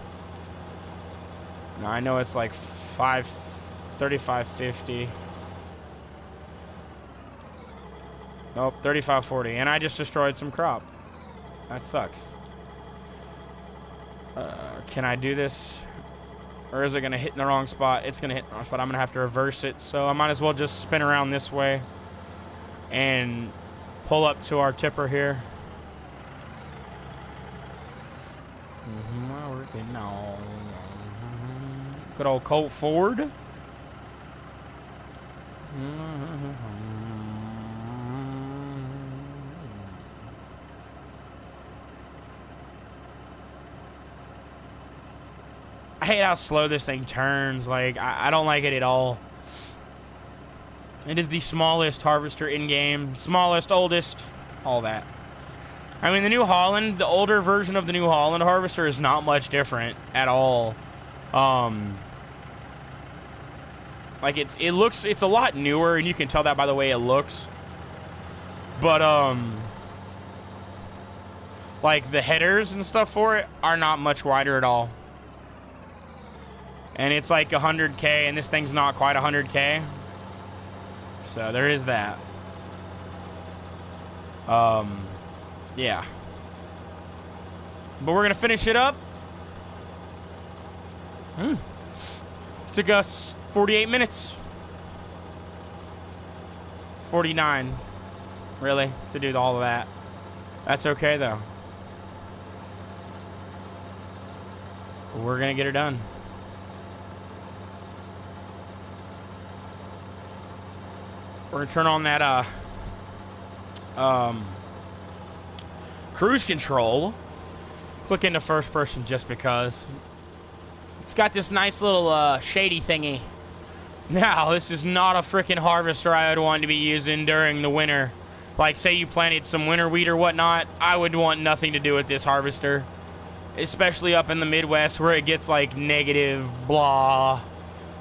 Speaker 1: Now I know it's like 35.50. Nope, 35.40, and I just destroyed some crop. That sucks. Can I do this? Or is it going to hit in the wrong spot? It's going to hit in the wrong spot. I'm going to have to reverse it, so I might as well just spin around this way and pull up to our tipper here. Good old Colt Ford. I hate how slow this thing turns. Like, I don't like it at all. It is the smallest harvester in-game. Smallest, oldest, all that. I mean, the New Holland, the older version of the New Holland harvester is not much different at all. Like, it's a lot newer, and you can tell that by the way it looks. But, like, the headers and stuff for it are not much wider at all. And it's like 100K, and this thing's not quite 100K. So there is that. Yeah. But we're going to finish it up. Took us 48 minutes. 49, really, to do all of that. That's okay, though. We're going to get it done. We're going to turn on that cruise control. Click into first person just because. It's got this nice little shady thingy. Now, this is not a freaking harvester I would want to be using during the winter. Like, say you planted some winter wheat or whatnot, I would want nothing to do with this harvester. Especially up in the Midwest where it gets like negative, blah.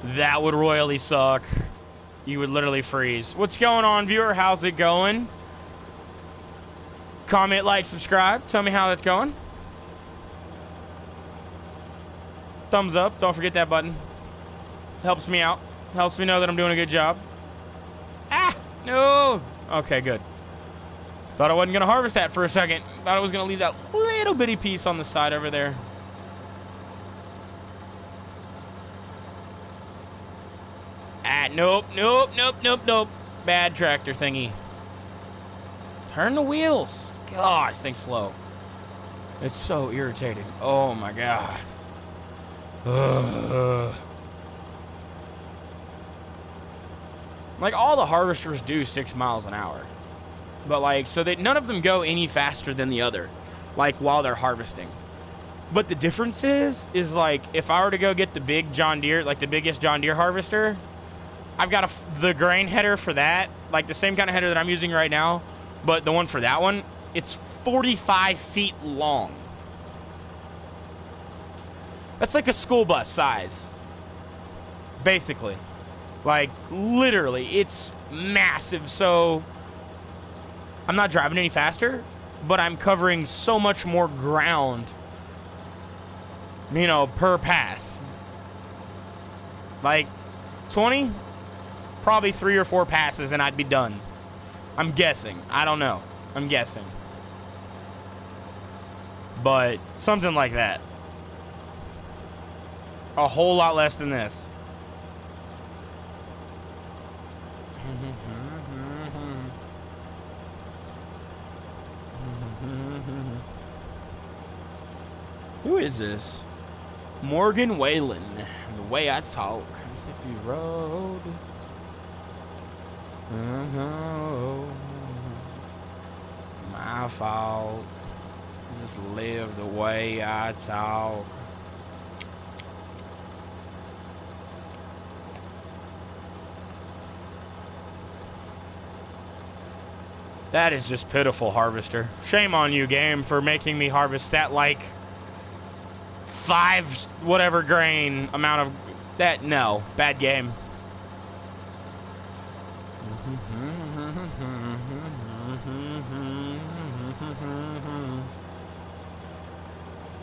Speaker 1: That would royally suck. You would literally freeze. What's going on, viewer? How's it going? Comment, like, subscribe. Tell me how that's going. Thumbs up. Don't forget that button. Helps me out. Helps me know that I'm doing a good job. Ah! No! Okay, good. Thought I wasn't going to harvest that for a second. Thought I was going to leave that little bitty piece on the side over there. Ah, nope, nope, nope, nope, nope. Bad tractor thingy. Turn the wheels. God, this thing's slow. It's so irritating. Oh my god. Ugh. Like, all the harvesters do 6 miles an hour. But, like, so that none of them go any faster than the other, like, while they're harvesting. But the difference is like, if I were to go get the big John Deere, like the biggest John Deere harvester, I've got the grain header for that, like the same kind of header that I'm using right now, but the one for that one, it's 45 feet long. That's like a school bus size, basically. Like, literally, it's massive. So I'm not driving any faster, but I'm covering so much more ground, you know, per pass. Like 20, probably 3 or 4 passes and I'd be done. I'm guessing. I don't know. I'm guessing. But something like that. A whole lot less than this. Who is this? Morgan Whalen. The way I talk. Mississippi Road. My fault. Just live the way I talk. That is just pitiful, Harvester. Shame on you, game, for making me harvest that, like, 5 whatever grain amount of that. No, bad game.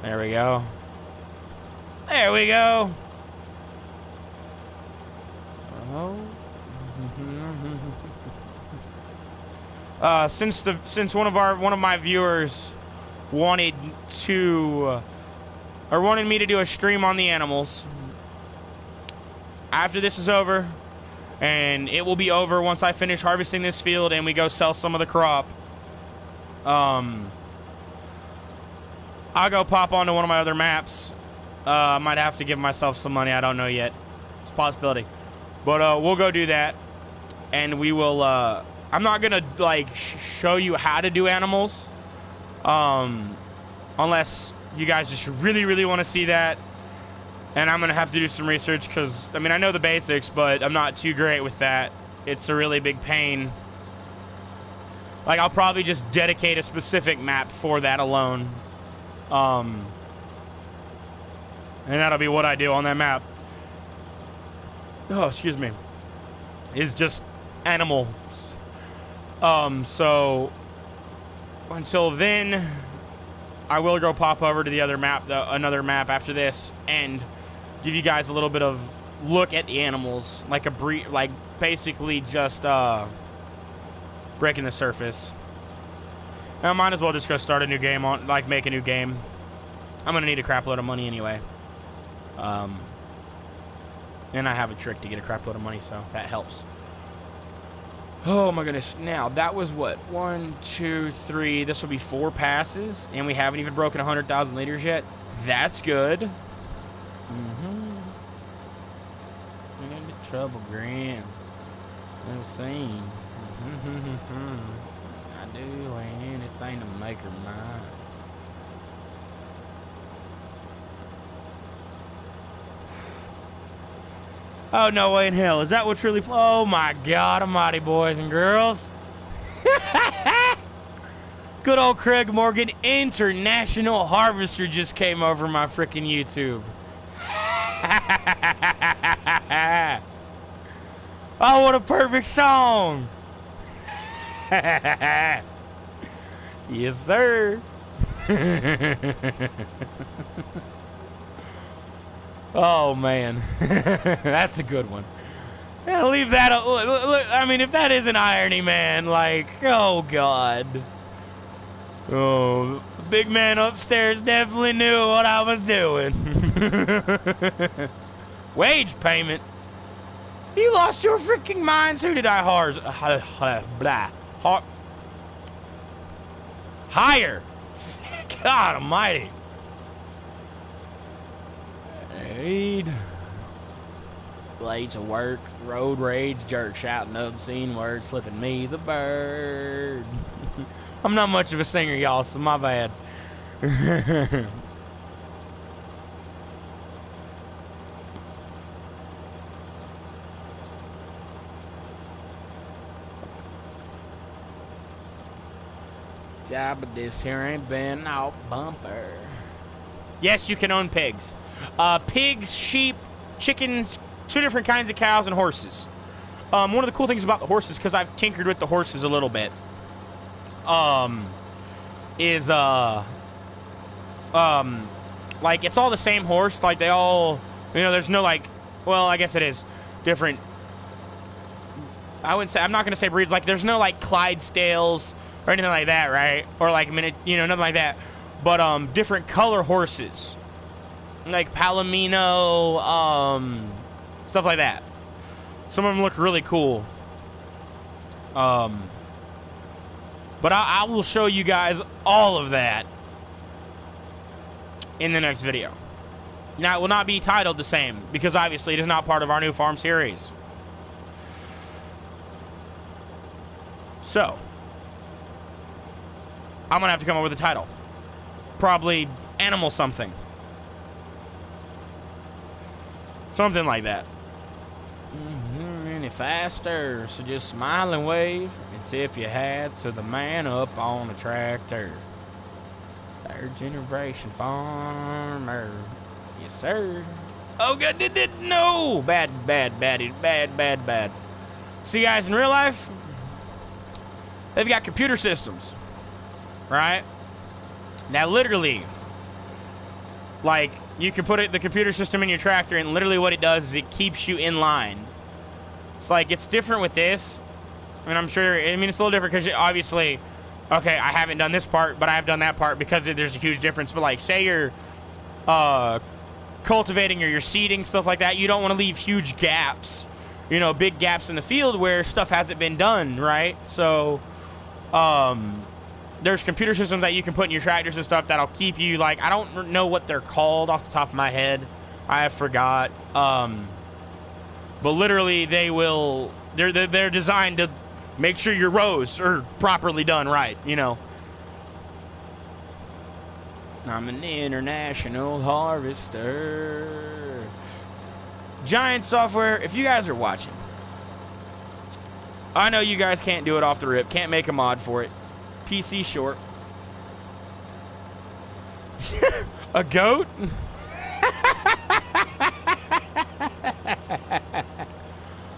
Speaker 1: There we go. There we go. Since one of my viewers wanted me to do a stream on the animals, after this is over, and it will be over once I finish harvesting this field and we go sell some of the crop, I'll go pop onto one of my other maps. I might have to give myself some money. I don't know yet. It's a possibility. But we'll go do that. And we will... I'm not going to, like, show you how to do animals. Unless you guys just really, really want to see that. And I'm going to have to do some research because, I mean, I know the basics, but I'm not too great with that. It's a really big pain. Like, I'll probably just dedicate a specific map for that alone. And that'll be what I do on that map. Oh, excuse me. Is just animal. So until then, I will go pop over to the other map, another map after this, and give you guys a little bit of look at the animals, like like basically just breaking the surface. I might as well just go start a new game make a new game. I'm gonna need a crap load of money anyway. And I have a trick to get a crap load of money, so that helps. Oh my goodness. Now, that was what? 1, 2, 3. This will be 4 passes, and we haven't even broken 100,000 liters yet. That's good. Into trouble, Grant. No scene. I do anything to make her mine. Oh, no way in hell. Is that what truly... Oh, my God almighty, boys and girls. Good old Craig Morgan, International Harvester, just came over my freaking YouTube. Oh, what a perfect song. Yes, sir. Oh, man. That's a good one. Yeah, leave that. Look, I mean, if that isn't irony, man, like, oh, God. Oh, the big man upstairs definitely knew what I was doing. Wage payment? You lost your freaking minds. Who did I hire? God almighty. Aid. Blades of work, road rage, jerk shouting obscene words, flipping me the bird. I'm not much of a singer, y'all, so my bad. Job of this here ain't been out bumper. Yes, you can own pigs. Pigs, sheep, chickens, 2 different kinds of cows, and horses. One of the cool things about the horses, because I've tinkered with the horses a little bit, is, like, it's all the same horse. Like, they all, you know, there's no, like, well, I guess it is different. I wouldn't say, I'm not going to say breeds. Like, there's no, like, Clydesdales or anything like that, right? Or, like, you know, nothing like that. But, different color horses. Like Palomino, stuff like that. Some of them look really cool. But I will show you guys all of that in the next video. Now, it will not be titled the same, because obviously it is not part of our new farm series. So, I'm going to have to come up with a title. Probably Animal Something. Something like that. Any faster, so just smile and wave and tip your hat to the man up on the tractor. 3rd generation farmer. Yes, sir. Oh, God, no. Bad. See, guys, in real life, they've got computer systems, right? Now, literally, like, you can put the computer system in your tractor, and literally what it does is it keeps you in line. It's like, it's different with this. I mean, I'm sure, I mean, it's a little different because obviously, okay, I haven't done this part, but I have done that part because there's a huge difference. But, like, say you're cultivating or you're seeding, stuff like that, you don't want to leave huge gaps, you know, big gaps in the field where stuff hasn't been done, right? So, there's computer systems that you can put in your tractors and stuff that'll keep you, like, I don't know what they're called off the top of my head. I forgot. But literally, they're designed to make sure your rows are properly done right, you know. I'm an international harvester. Giant Software, if you guys are watching, I know you guys can't do it off the rip, can't make a mod for it. PC short. A goat?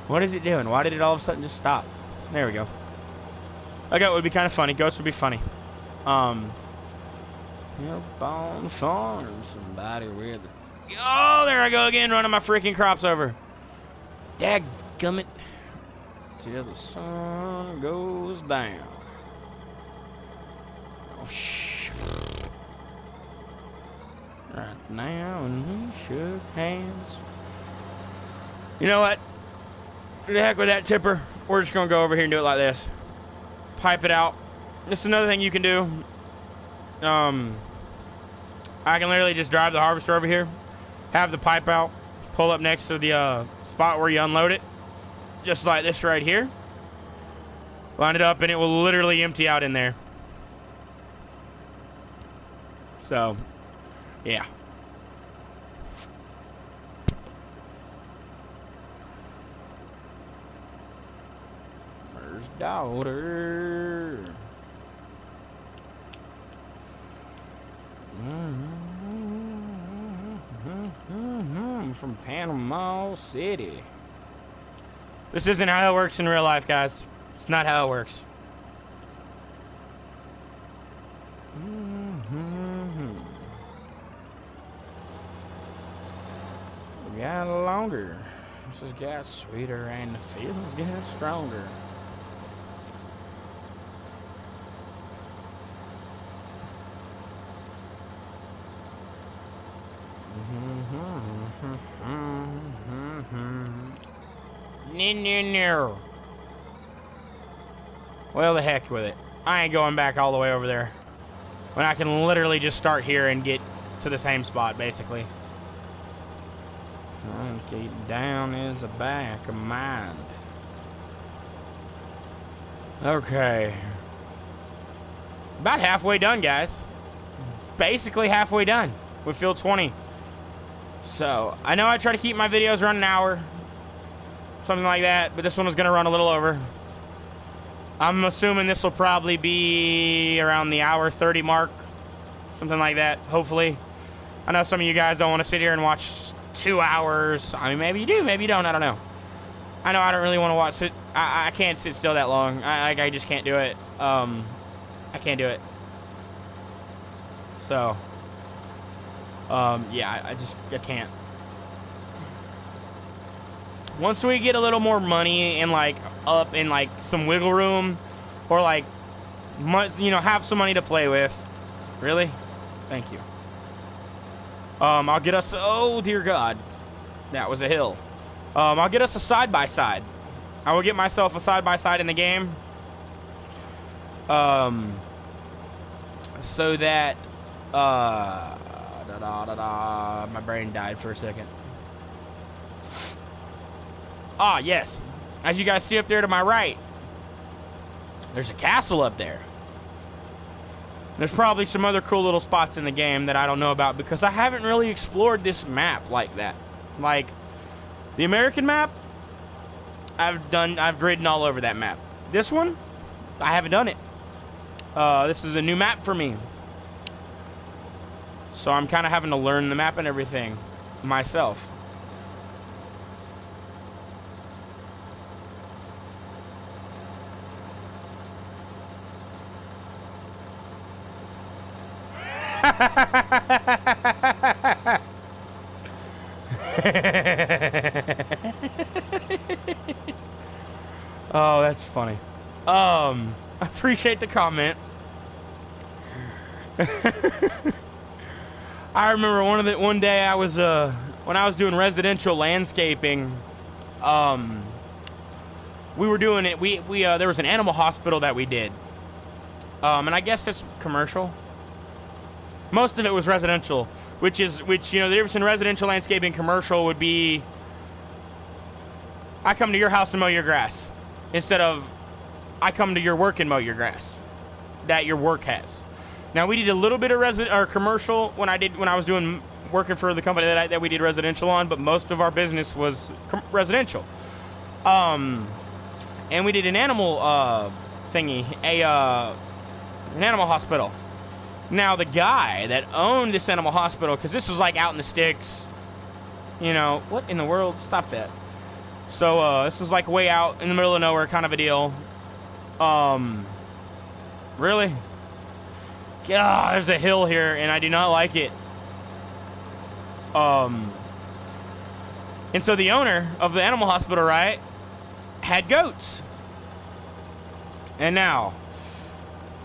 Speaker 1: What is it doing? Why did it all of a sudden just stop? There we go. A goat would be kind of funny. Goats would be funny. Up on the farm, somebody with it. Oh, there I go again, running my freaking crops over. Dadgummit. Till the sun goes down. Oh, shh. Right now, and we shook hands. You know what? The heck with that tipper. We're just going to go over here and do it like this. Pipe it out. This is another thing you can do. I can literally just drive the harvester over here, have the pipe out, pull up next to the spot where you unload it, just like this right here. Line it up, and it will literally empty out in there. So, yeah. Where's daughter? From Panama City. This isn't how it works in real life, guys. It's not how it works. We got longer. This has got sweeter and the feelings get stronger. No. Well, the heck with it. I ain't going back all the way over there. when I can literally just start here and get to the same spot, basically. Okay, down is the back of mind. Okay. About halfway done, guys. Basically halfway done with field 20. So, I know I try to keep my videos around an hour. Something like that, but this one was going to run a little over. I'm assuming this will probably be around the hour 30 mark. Something like that, hopefully. I know some of you guys don't want to sit here and watch 2 hours. I mean, maybe you do, maybe you don't, I don't know. I know I don't really want to watch it. I can't sit still that long. I just can't do it. I can't do it. So, yeah, I can't. Once we get a little more money and like up in like some wiggle room, or like, you know, have some money to play with. Really? Thank you. I'll get us. Oh dear God, that was a hill. I'll get us a side-by-side. I will get myself a side-by-side in the game. So that my brain died for a second. Ah, yes. As you guys see up there to my right, there's a castle up there. There's probably some other cool little spots in the game that I don't know about because I haven't really explored this map like that. Like, the American map, I've ridden all over that map. This one, I haven't done it. This is a new map for me. So I'm kind of having to learn the map and everything myself. Oh, that's funny. I appreciate the comment. I remember one day I was when I was doing residential landscaping, we were doing it. There was an animal hospital that we did, and I guess it's commercial. Most of it was residential, which you know, the difference in residential landscaping and commercial would be, I come to your house and mow your grass, instead of I come to your work and mow your grass that your work has. Now we did a little bit of commercial when I was working for the company that we did residential on, but most of our business was residential. And we did an animal thingy, an animal hospital. Now the guy that owned this animal hospital, because this was like out in the sticks, you know, what in the world? Stop that. So this was like way out in the middle of nowhere kind of a deal. Really? God, there's a hill here, and I do not like it. And so the owner of the animal hospital, right, had goats. And now,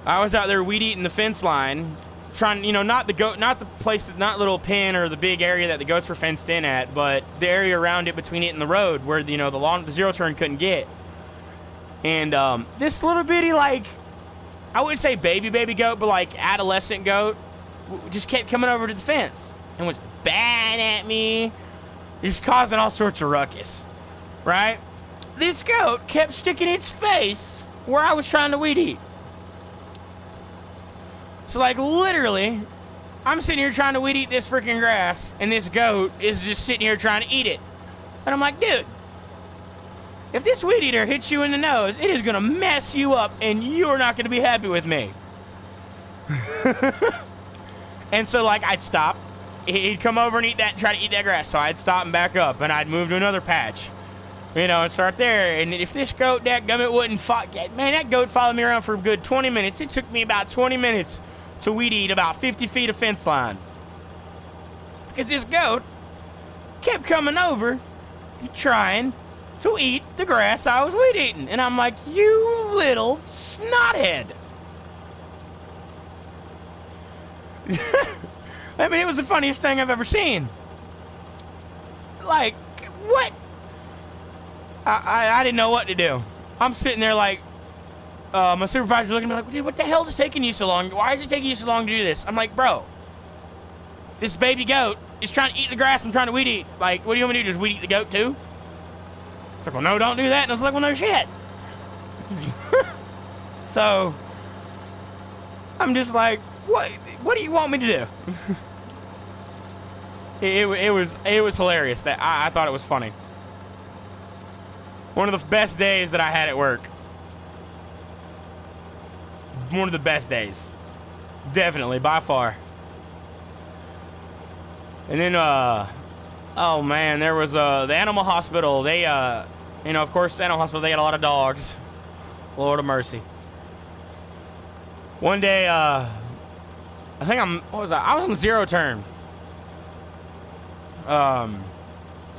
Speaker 1: I was out there weed eating the fence line, trying, you know, not the little pen or the big area that the goats were fenced in at, but the area around it, between it and the road, where, you know, the zero turn couldn't get. And this little bitty, like, I wouldn't say baby goat, but like adolescent goat, just kept coming over to the fence and was bad at me, just causing all sorts of ruckus, right? This goat kept sticking its face where I was trying to weed eat. So, like, literally, I'm sitting here trying to weed eat this freaking grass, and this goat is just sitting here trying to eat it. And I'm like, dude, if this weed eater hits you in the nose, it is going to mess you up, and you're not going to be happy with me. And so, like, I'd stop. He'd come over and try to eat that grass. So I'd stop and back up, and I'd move to another patch. You know, and start there. And if this goat, dadgummit, wouldn't man, that goat followed me around for a good 20 minutes. It took me about 20 minutes to weed eat about 50 feet of fence line. Because this goat kept coming over and trying to eat the grass I was weed eating. And I'm like, you little snothead. I mean, it was the funniest thing I've ever seen. Like, what? I didn't know what to do. I'm sitting there like, my supervisor's looking at me like, dude, what the hell is taking you so long? Why is it taking you so long to do this? I'm like, bro, this baby goat is trying to eat the grass I'm trying to weed eat. Like, what do you want me to do? Just weed eat the goat too? It's like, well, no, don't do that. And I was like, well, no shit. So, I'm just like, what do you want me to do? It was hilarious. That I thought it was funny. One of the best days that I had at work. One of the best days. Definitely, by far. And then, oh man, there was, the animal hospital. They, you know, of course, the animal hospital, they had a lot of dogs. Lord of mercy. One day, I think what was I was on zero turn.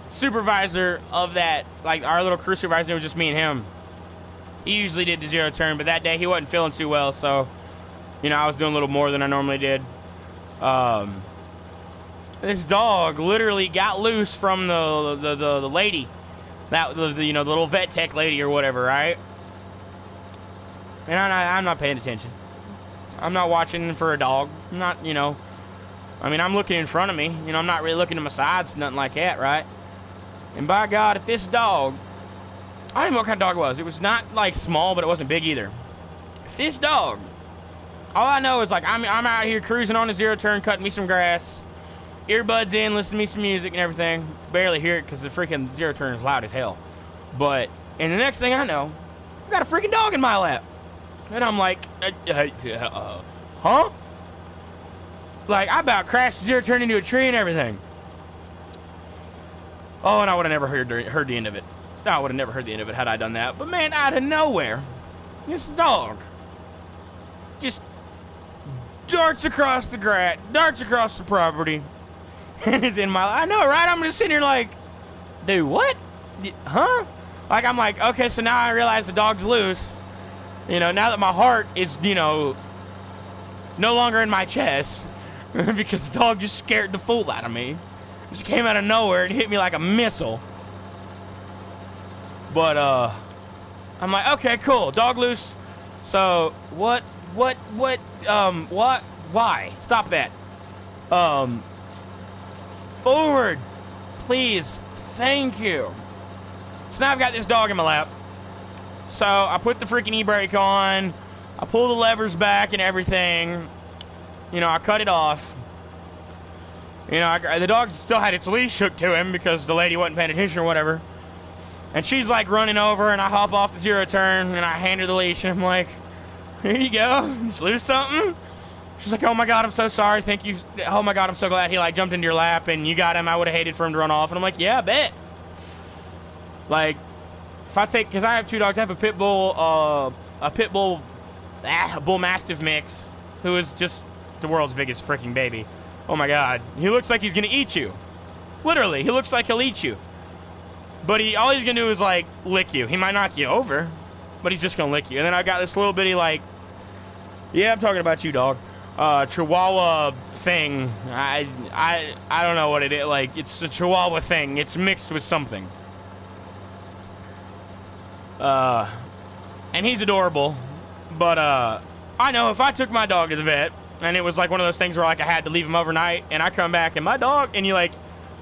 Speaker 1: Supervisor of that, like our little crew supervisor, it was just me and him. He usually did the zero turn, but that day he wasn't feeling too well, so, you know, I was doing a little more than I normally did. This dog literally got loose from the lady, you know, the little vet tech lady or whatever, right? And I'm not paying attention. I'm not watching for a dog. I'm not, you know, I mean, I'm looking in front of me. You know, I'm not really looking to my sides, nothing like that, right? And by God, if this dog, I don't even know what kind of dog it was. It was not, like, small, but it wasn't big either. If this dog, all I know is, like, I'm out here cruising on a zero turn, cutting me some grass, earbuds in, listening to me some music and everything. Barely hear it because the freaking zero turn is loud as hell. But, and the next thing I know, I got a freaking dog in my lap. And I'm like, huh? Like, I about crashed zero turn into a tree and everything. Oh, and I would have never heard the end of it. I would have never heard the end of it had I done that. But man, out of nowhere, this dog just darts across the grass, darts across the property, and is in my. I know, right? I'm just sitting here like, dude, what? Huh? Like, I'm like, okay, so now I realize the dog's loose. You know, now that my heart is, you know, no longer in my chest because the dog just scared the fool out of me. Just came out of nowhere and hit me like a missile. But, I'm like, okay, cool. Dog loose. So, why? Stop that. Forward. Please. Thank you. So now I've got this dog in my lap. So, I put the freaking e-brake on. I pull the levers back and everything. You know, I cut it off. You know, the dog still had its leash hooked to him because the lady wasn't paying attention or whatever. And she's like running over, and I hop off the zero turn, and I hand her the leash, and I'm like, here you go. Just lose something? She's like, oh my God, I'm so sorry. Thank you. Oh my God, I'm so glad he like jumped into your lap, and you got him. I would have hated for him to run off. And I'm like, yeah, I bet. Like, if I take, because I have two dogs. I have a pit bull, a bull mastiff mix, who is just the world's biggest freaking baby. Oh my God. He looks like he's going to eat you. Literally, he looks like he'll eat you. But all he's going to do is, like, lick you. He might knock you over, but he's just going to lick you. And then I got this little bitty, like, yeah, I'm talking about you, dog. Chihuahua thing. I don't know what it is. Like, it's a Chihuahua thing. It's mixed with something. And he's adorable. But, I know if I took my dog to the vet, and it was like one of those things where like I had to leave him overnight, and I come back and my dog, and you're like,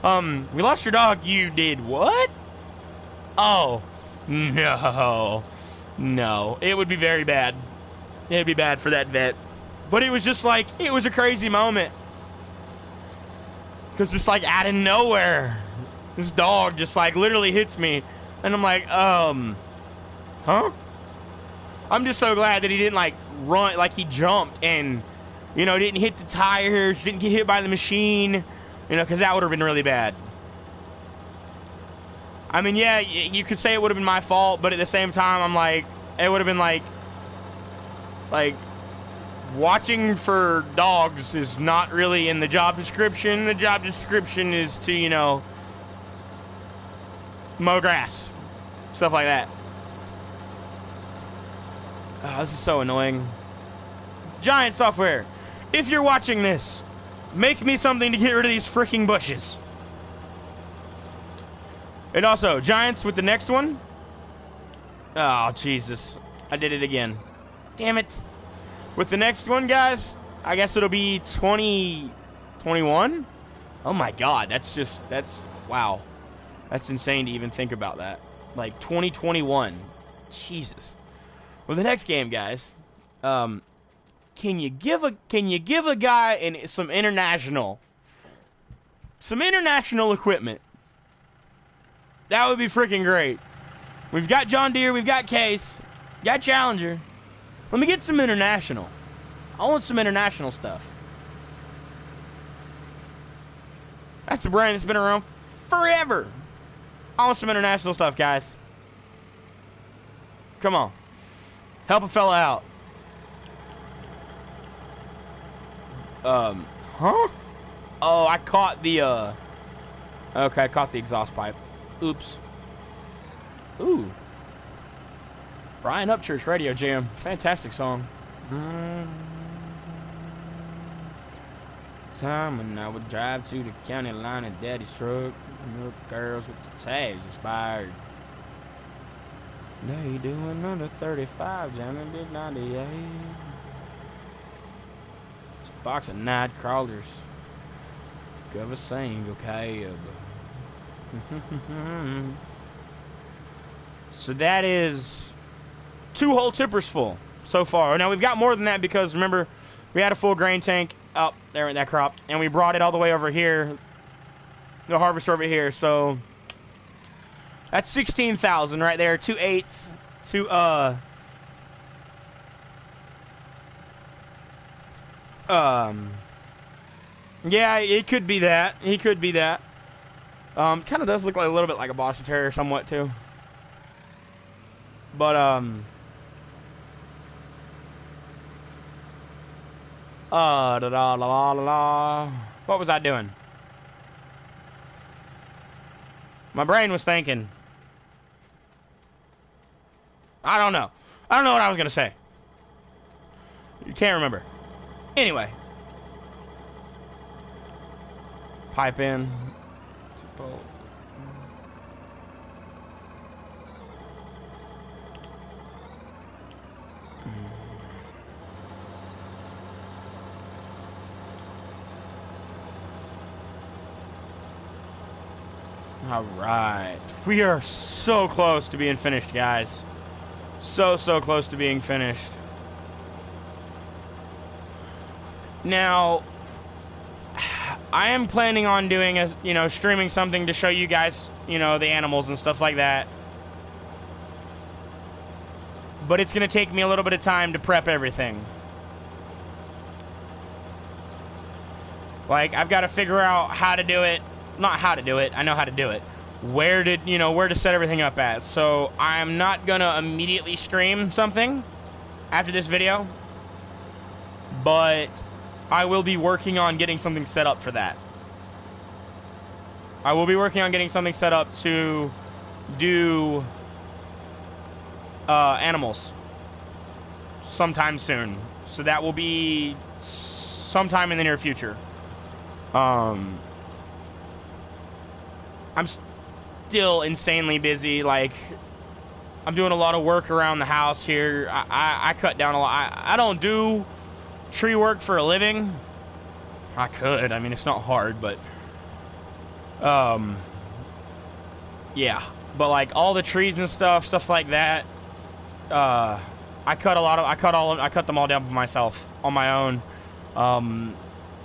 Speaker 1: we lost your dog. You did what? Oh, no, it would be very bad. It'd be bad for that vet. But it was just like, it was a crazy moment. Because just like out of nowhere, this dog just like literally hits me, and I'm like, huh? I'm just so glad that he didn't like run, like he jumped and, you know, didn't hit the tires, didn't get hit by the machine, you know, because that would have been really bad. I mean, yeah, you could say it would have been my fault, but at the same time, I'm like, it would have been like, watching for dogs is not really in the job description. The job description is to, you know, mow grass, stuff like that. Oh, this is so annoying. Giant Software, if you're watching this, make me something to get rid of these freaking bushes. And also, Giants with the next one. Oh, Jesus. I did it again. Damn it. With the next one, guys, I guess it'll be 2021. Oh my God, that's wow. That's insane to even think about that. Like 2021. Jesus. Well, the next game, guys. Can you give a guy some international equipment? That would be freaking great. We've got John Deere, we've got Case, got Challenger. Let me get some international. I want some international stuff. That's a brand that's been around forever. I want some international stuff, guys. Come on. Help a fella out. Huh? Oh, I caught the, okay, I caught the exhaust pipe. Oops. Ooh. Brian Upchurch Radio Jam. Fantastic song. Time when I would drive to the county line in Daddy's truck. Look, girls with the tags expired. They doing under 35, jamming big 98. It's a box of night crawlers. Of a single cab. So that is 2 whole tippers full so far. Now we've got more than that because remember we had a full grain tank up there in that crop, and we brought it all the way over here, the harvester over here. So that's 16,000 right there. 2/8 to yeah, it could be that. He could be that. Kind of does look like a little bit like a Boston Terrier somewhat too. But what was I doing? My brain was thinking. I don't know. I don't know what I was gonna say. You can't remember. Anyway. Pipe in. All right. We are so close to being finished, guys. So close to being finished. Now, I am planning on doing a, streaming something to show you guys, the animals and stuff like that. But it's going to take me a little bit of time to prep everything. Like, I've got to figure out how to do it. Not how to do it. I know how to do it. Where to set everything up at. So, I'm not going to immediately stream something after this video. But I will be working on getting something set up for that. I will be working on getting something set up to do animals sometime soon. So that will be sometime in the near future. I'm still insanely busy. Like, I'm doing a lot of work around the house here. I cut down a lot. I don't do tree work for a living. I could. I mean, it's not hard, but yeah. But like all the trees and stuff like that, I cut them all down myself on my own.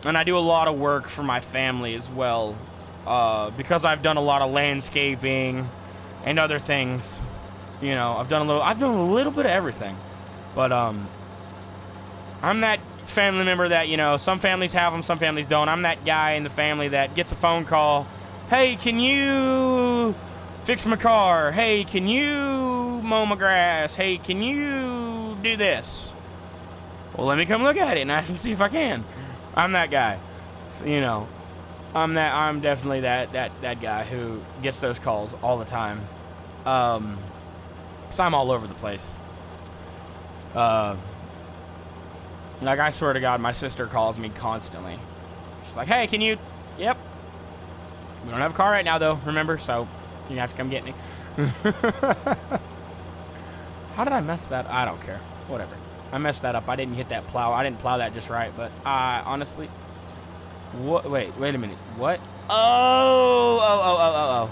Speaker 1: And I do a lot of work for my family as well, because I've done a lot of landscaping and other things. I've done a little bit of everything. But I'm that family member that, some families have them, some families don't. I'm that guy in the family that gets a phone call. Hey, can you fix my car? Hey, can you mow my grass? Hey, can you do this? Well, let me come look at it and I can see if I can. I'm that guy. So, I'm definitely that guy who gets those calls all the time. So I'm all over the place. Like, I swear to God, my sister calls me constantly. She's like, hey, can you... Yep. We don't have a car right now, though, remember? So, you have to come get me. How did I mess that? I don't care. Whatever. I messed that up. I didn't hit that plow. I didn't plow that just right, but honestly... What? Wait a minute. What? Oh.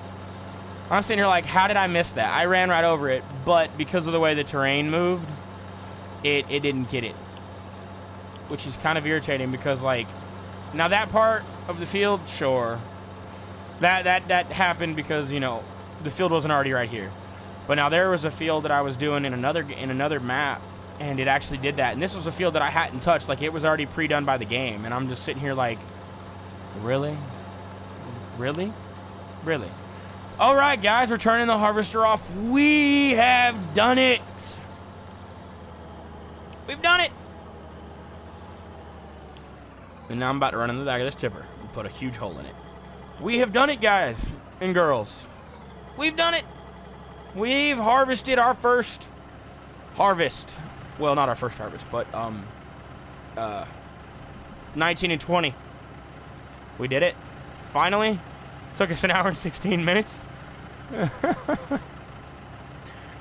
Speaker 1: I'm sitting here like, how did I miss that? I ran right over it, but because of the way the terrain moved, it didn't get it. Which is kind of irritating because, like, now that part of the field, sure. That happened because, you know, the field wasn't already right here. But now there was a field that I was doing in another map, and it actually did that. And this was a field that I hadn't touched, like it was already pre-done by the game. And I'm just sitting here like, really? Really? Really? All right, guys, we're turning the harvester off. We have done it. We've done it. And now I'm about to run in the back of this tipper and put a huge hole in it. We have done it, guys and girls. We've done it. We've harvested our first harvest. Well, not our first harvest, but 19 and 20. We did it. Finally. Took us an hour and 16 minutes.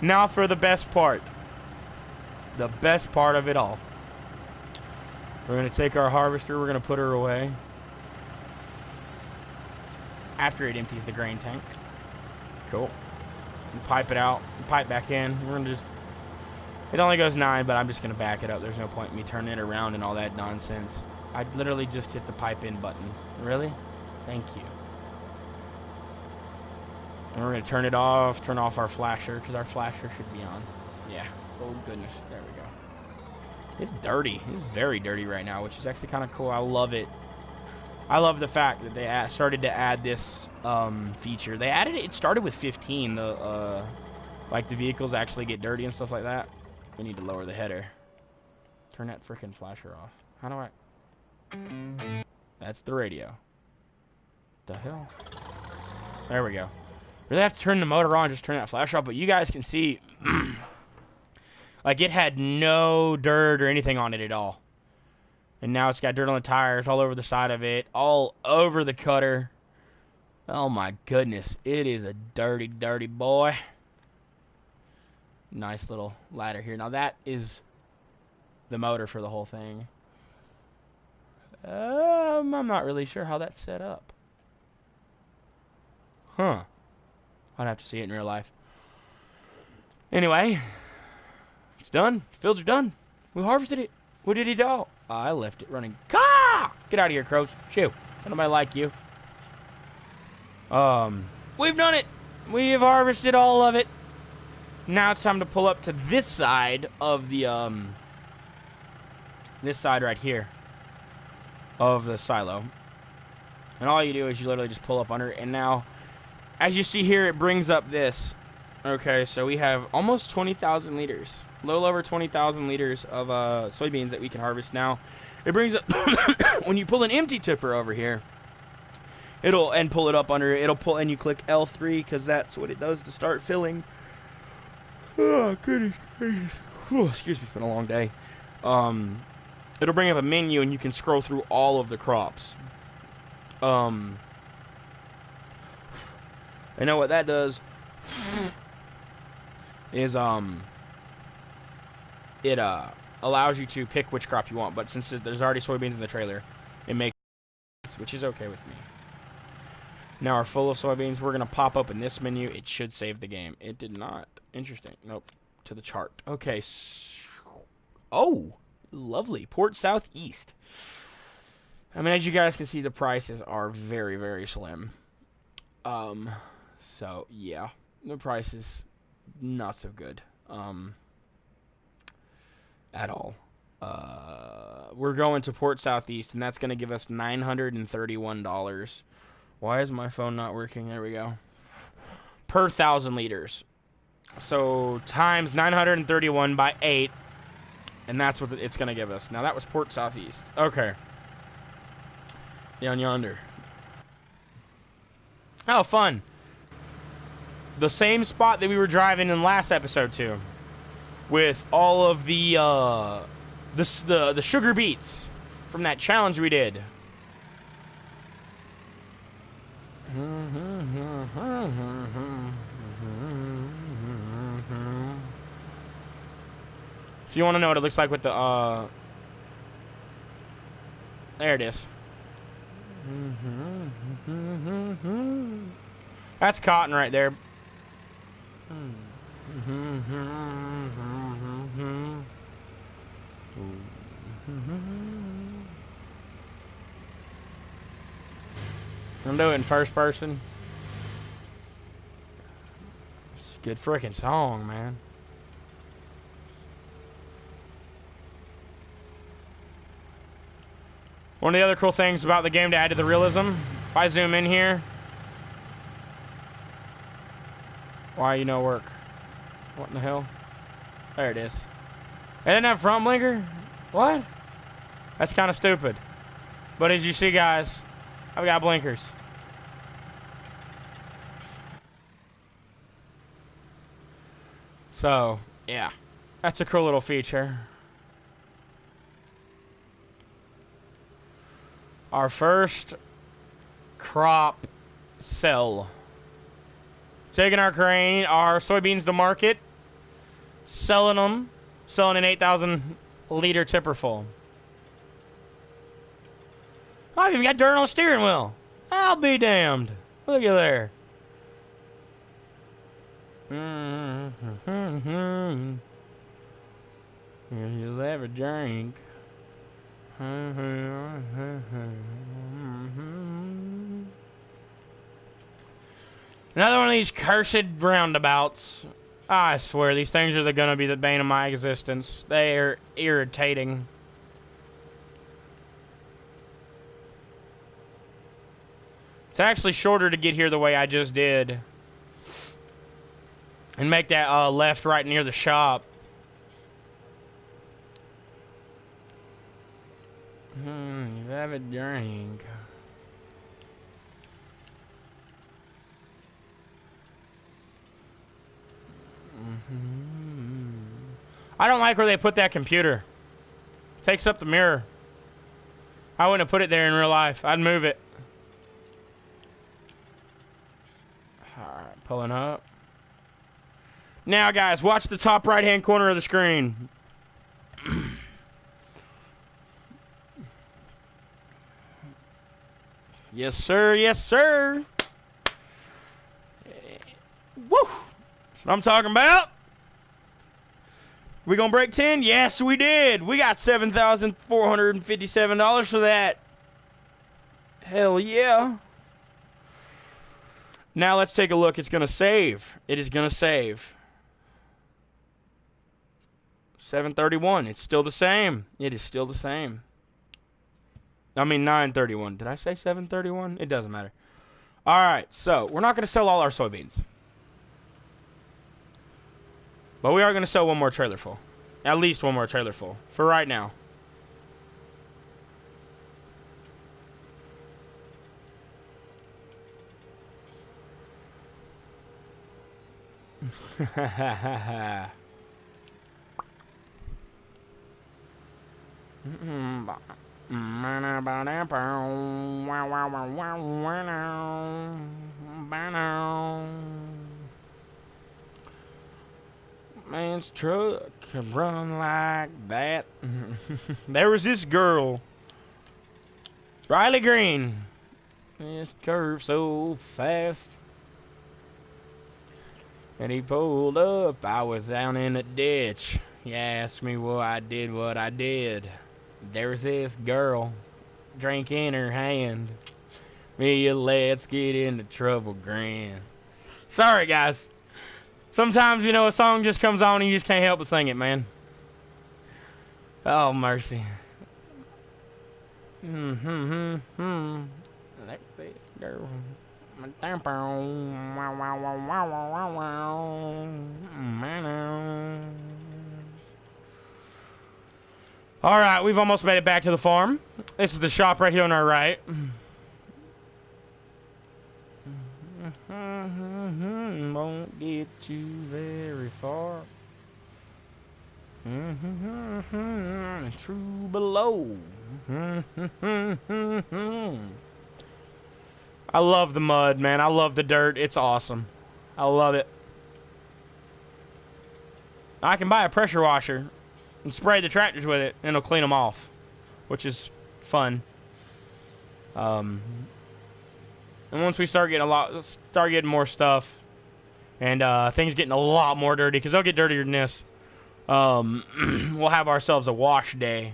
Speaker 1: Now for the best part. The best part of it all. We're going to take our harvester. We're going to put her away. After it empties the grain tank. Cool. And pipe it out. And pipe back in. We're going to just... It only goes 9, but I'm just going to back it up. There's no point in me turning it around and all that nonsense. I literally just hit the pipe in button. Really? Thank you. And we're going to turn it off. Turn off our flasher, because our flasher should be on. Yeah. Oh, goodness. There we go. It's dirty. It's very dirty right now, which is actually kind of cool. I love it. I love the fact that they started to add this feature. They added it. It started with 15. Like the vehicles actually get dirty and stuff like that. We need to lower the header. Turn that freaking flasher off. How do I? That's the radio. The hell? There we go. Really have to turn the motor on, just turn that flasher off. But you guys can see, like it had no dirt or anything on it at all. And now it's got dirt on the tires, all over the side of it, all over the cutter. Oh my goodness. It is a dirty, dirty boy. Nice little ladder here. Now that is the motor for the whole thing. I'm not really sure how that's set up. Huh. I'd have to see it in real life. Anyway. It's done. Fields are done. We harvested it. What did he do? I left it running. Caw! Get out of here, crows. Shoo. Nobody like you. We've done it. We've harvested all of it. Now it's time to pull up to this side of the, this side right here of the silo. And all you do is you literally just pull up under it. And now, as you see here, it brings up this. Okay, so we have almost 20,000 liters. A little over 20,000 liters of soybeans that we can harvest now. It brings up, when you pull an empty tipper over here, and pull it up under it, it'll pull, and you click L3, because that's what it does to start filling. Oh, goodness gracious. Excuse me, it's been a long day. It'll bring up a menu, and you can scroll through all of the crops. I know what that does is, it allows you to pick which crop you want, but since there's already soybeans in the trailer, it makes sense, which is okay with me. Now we're full of soybeans. We're going to pop up in this menu. It should save the game. It did not. Interesting. Nope. To the chart. Okay. Oh, lovely. Port Southeast. I mean, as you guys can see, the prices are very, very slim. So, yeah. The price is not so good. At all. We're going to Port Southeast, and that's going to give us $931. Why is my phone not working? There we go. Per 1,000 liters. So times 931 by 8, and that's what it's going to give us. Now that was Port Southeast. Okay. Down yonder. Oh, fun. The same spot that we were driving in last episode to, with all of the sugar beets from that challenge we did. If you want to know what it looks like with the, there it is. That's cotton right there. I'm doing it in first person. It's a good freaking song, man. One of the other cool things about the game to add to the realism, if I zoom in here, why you no work? What in the hell? There it is. They didn't have front blinker? What? That's kind of stupid. But as you see, guys, I've got blinkers. So, yeah. That's a cool little feature. Our first crop sell. Taking our soybeans to market, selling them, selling an 8,000 liter tipper full. Oh, I've even got dirt on the steering wheel. I'll be damned. Look at there. You'll have a drink. Another one of these cursed roundabouts. I swear, these things are going to be the bane of my existence. They are irritating. It's actually shorter to get here the way I just did. And make that left right near the shop. You have a drink. I don't like where they put that computer. It takes up the mirror. I wouldn't have put it there in real life. I'd move it. Alright, pulling up. Now, guys, watch the top right-hand corner of the screen. Yes, sir. Yes, sir. Woo! That's what I'm talking about. We gonna break 10? Yes, we did. We got $7,457 for that. Hell yeah. Now let's take a look. It's gonna save. It is gonna save. 731. It's still the same. It is still the same. I mean 931. Did I say 731? It doesn't matter. Alright, so we're not going to sell all our soybeans. But we are going to sell one more trailer full. At least one more trailer full. For right now. Man's truck can run like that. There was this girl, Riley Green. This curve so fast. And he pulled up. I was down in a ditch. He asked me what I did. There's this girl, drink in her hand. Me, let's get into trouble, grand. Sorry, guys. Sometimes, you know, a song just comes on and you just can't help but sing it, man. Oh, mercy. Like this girl. Alright, we've almost made it back to the farm. This is the shop right here on our right. Won't get you very far. True below. I love the mud, man. I love the dirt. It's awesome. I love it. I can buy a pressure washer and spray the tractors with it, and it'll clean them off, which is fun. And once we start getting more stuff, and things getting a lot more dirty, because they'll get dirtier than this, we'll have ourselves a wash day.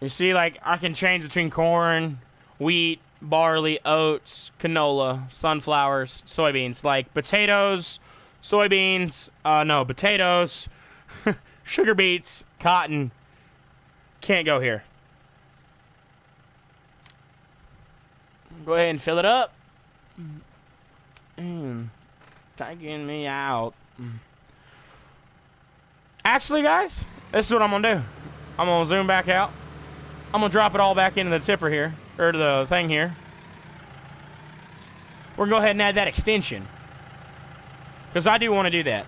Speaker 1: You see, like, I can change between corn, wheat, barley, oats, canola, sunflowers, soybeans. Like, potatoes, soybeans, potatoes, sugar beets, cotton. Can't go here. Go ahead and fill it up. Taking me out. Actually, guys, this is what I'm going to do. I'm going to zoom back out. I'm going to drop it all back into the tipper here, or to the thing here. We're going to go ahead and add that extension, because I do want to do that.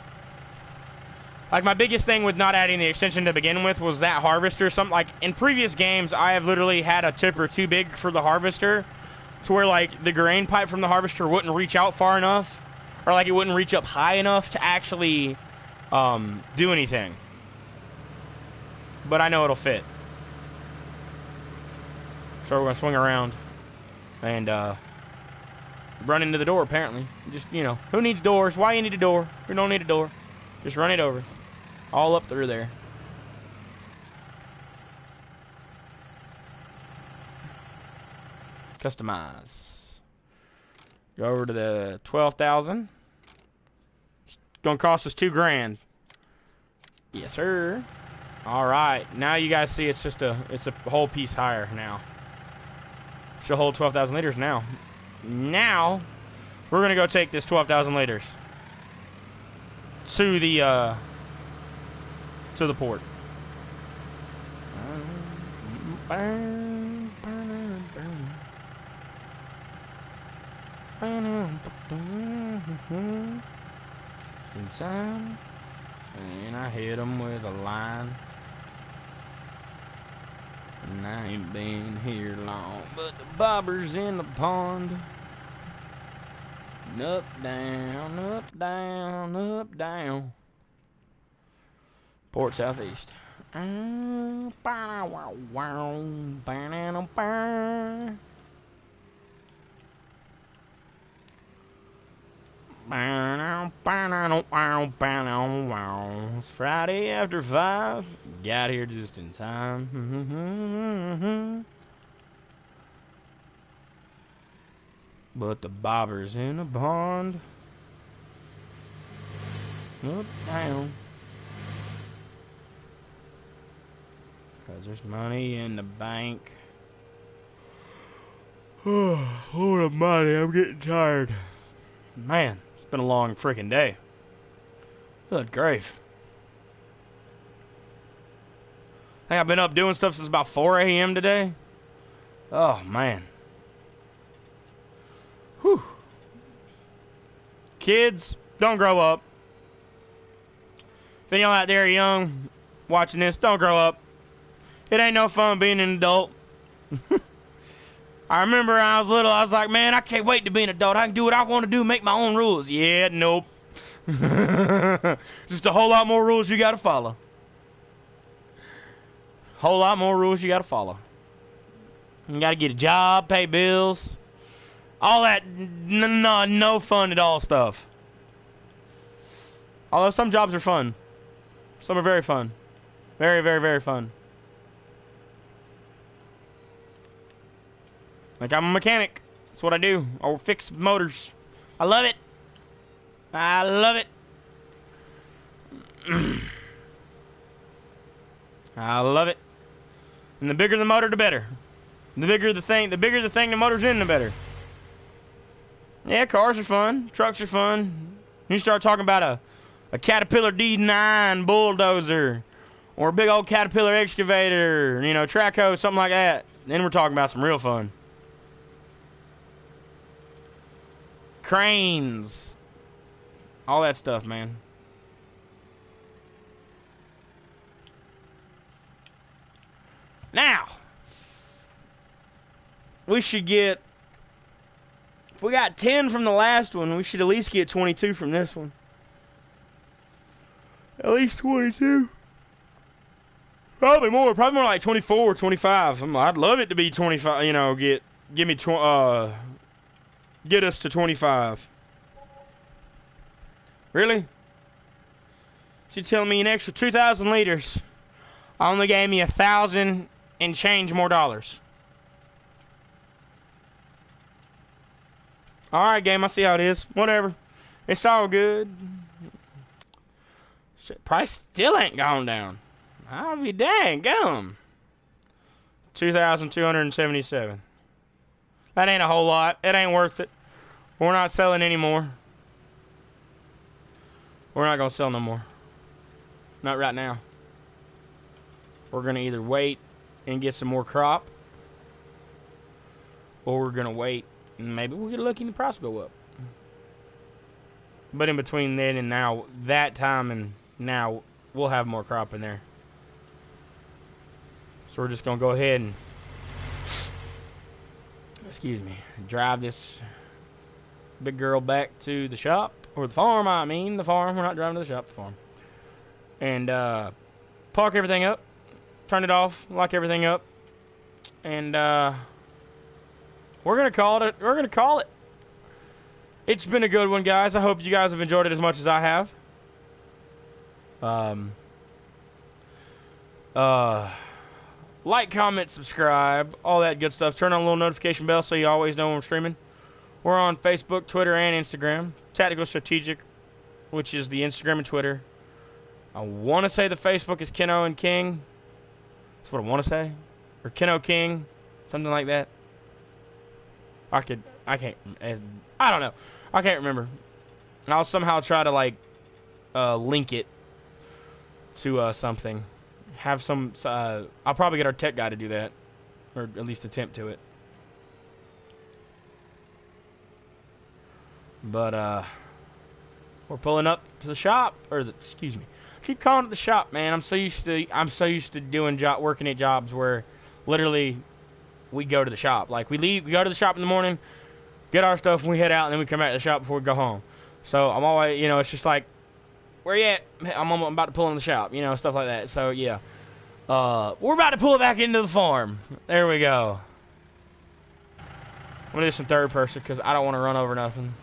Speaker 1: Like, my biggest thing with not adding the extension to begin with was that harvester. Like, in previous games, I have literally had a tipper too big for the harvester, to where, like, the grain pipe from the harvester wouldn't reach out far enough, or, like, it wouldn't reach up high enough to actually do anything. But I know it'll fit. So we're going to swing around and run into the door, apparently. Just, you know, who needs doors? Why you need a door? We don't need a door. Just run it over. All up through there. Customize. Go over to the 12,000. It's going to cost us $2,000. Yes, sir. All right. Now you guys see it's a whole piece higher now. She'll hold 12,000 liters now. Now, we're going to go take this 12,000 liters to the port. Inside, and I hit him with a line. And I ain't been here long, but the bobber's in the pond. And up, down, up, down, up, down. Port Southeast. It's Friday after 5. Got here just in time. But the bobber's in a pond. Up, down. 'Cause there's money in the bank. Oh, Lord almighty, I'm getting tired. Man, it's been a long freaking day. Good grief. I think I've been up doing stuff since about 4 a.m. today. Oh, man. Whew. Kids, don't grow up. If any of y'all out there are young watching this, don't grow up. It ain't no fun being an adult. I remember when I was little, I was like, man, I can't wait to be an adult. I can do what I want to do, make my own rules. Yeah, nope. Just a whole lot more rules you got to follow. Whole lot more rules you got to follow. You got to get a job, pay bills. All that no fun at all stuff. Although some jobs are fun. Some are very fun. Very, very, very fun. Like, I'm a mechanic. That's what I do. I'll fix motors. I love it. I love it. I love it. And the bigger the motor, the better. The bigger the thing the motor's in, the better. Yeah, cars are fun. Trucks are fun. You start talking about a Caterpillar D9 bulldozer or a big old Caterpillar excavator, you know, track hoe, something like that. Then we're talking about some real fun. Cranes. All that stuff, man. we should get, if we got 10 from the last one, we should at least get 22 from this one. At least 22. Probably more like 24 or 25. I'd love it to be 25, you know, get us to 25. Really? She's telling me an extra 2,000 liters only gave me 1,000 and change more dollars. Alright, game, I see how it is. Whatever. It's all good. Shit, price still ain't gone down. I'll be dang gum. 2,277. That ain't a whole lot. It ain't worth it. We're not selling anymore. We're not gonna sell no more. Not right now. We're gonna either wait and get some more crop, or we're gonna wait and maybe we'll get lucky and the price will go up. But in between then and now, that time and now, we'll have more crop in there. So we're just gonna go ahead and, excuse me, drive this big girl back to the shop, or the farm, I mean, the farm. We're not driving to the shop, the farm. And park everything up, turn it off, lock everything up, and we're gonna call it. We're gonna call it. It's been a good one, guys. I hope you guys have enjoyed it as much as I have. Like, comment, subscribe, all that good stuff. Turn on the little notification bell so you always know when we're streaming. We're on Facebook, Twitter, and Instagram. Tactical Strategic, which is the Instagram and Twitter. I want to say the Facebook is Keno and King. That's what I want to say. Or Keno King, something like that. I can't, I don't know. I can't remember. And I'll somehow try to, like, link it to something. Have some, I'll probably get our tech guy to do that. Or at least attempt to it. But, we're pulling up to the shop, or excuse me. I keep calling it the shop, man. I'm so used to doing working at jobs where literally we go to the shop. Like, we go to the shop in the morning, get our stuff, and we head out, and then we come back to the shop before we go home. So I'm always, you know, it's just like, where you at? I'm about to pull in the shop, you know, stuff like that. So yeah, we're about to pull it back into the farm. There we go. I'm gonna do some third person because I don't want to run over nothing.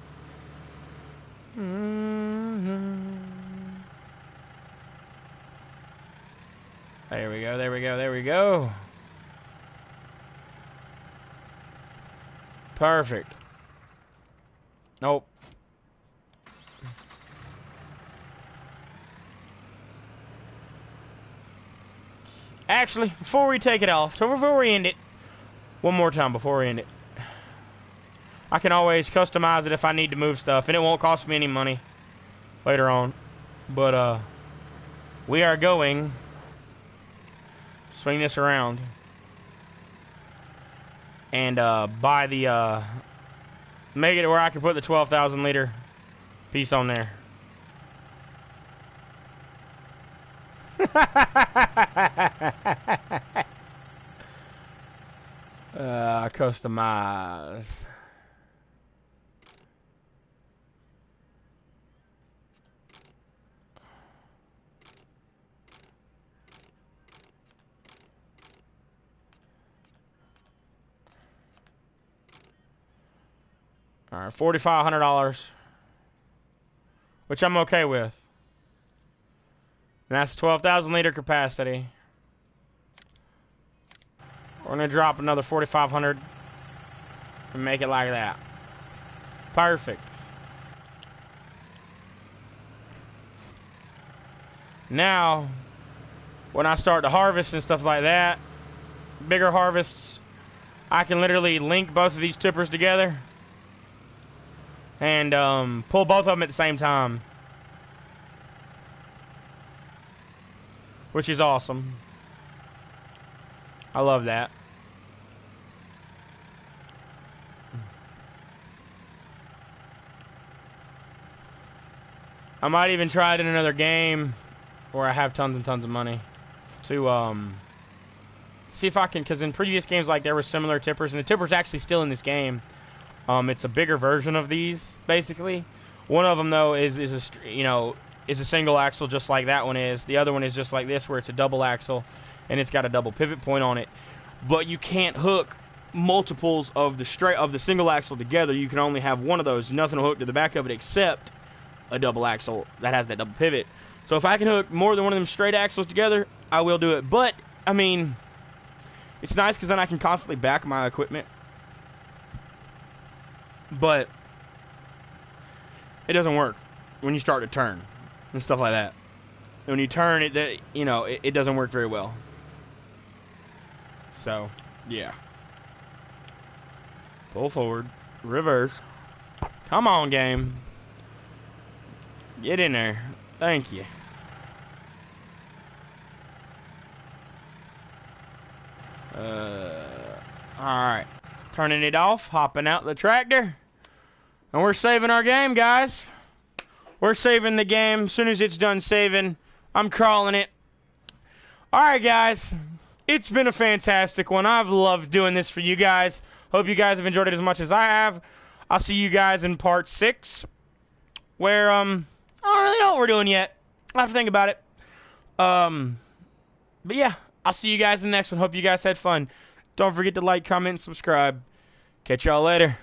Speaker 1: There we go, there we go, there we go. Perfect. Nope. Actually, before we take it off, so before we end it, one more time before we end it, I can always customize it if I need to move stuff, and it won't cost me any money later on. But, we are going to swing this around and, buy the, make it where I can put the 12,000 liter piece on there. Customize. All right, $4,500, which I'm okay with. And that's 12,000 liter capacity. We're gonna drop another 4,500 and make it like that. Perfect. Now, when I start to harvest and stuff like that, bigger harvests, I can literally link both of these tippers together and pull both of them at the same time, which is awesome. I love that. I might even try it in another game where I have tons and tons of money to see if I can, because in previous games, like, there were similar tippers, and the tipper's actually still in this game. It's a bigger version of these, basically. One of them, though, is a single axle, just like that one is. The other one is just like this, where it's a double axle, and it's got a double pivot point on it. But you can't hook multiples of the single axle together. You can only have one of those. Nothing will hook to the back of it except a double axle that has that double pivot. So if I can hook more than one of them straight axles together, I will do it. But, I mean, it's nice because then I can constantly back my equipment. But it doesn't work when you start to turn and stuff like that. When you turn it, it doesn't work very well. So, yeah. Pull forward, reverse. Come on, game. Get in there. Thank you. Alright. Turning it off, hopping out the tractor. And we're saving our game, guys. We're saving the game. As soon as it's done saving, I'm crawling it. Alright, guys. It's been a fantastic one. I've loved doing this for you guys. Hope you guys have enjoyed it as much as I have. I'll see you guys in part 6. Where, I don't really know what we're doing yet. I'll have to think about it. But yeah, I'll see you guys in the next one. Hope you guys had fun. Don't forget to like, comment, and subscribe. Catch y'all later.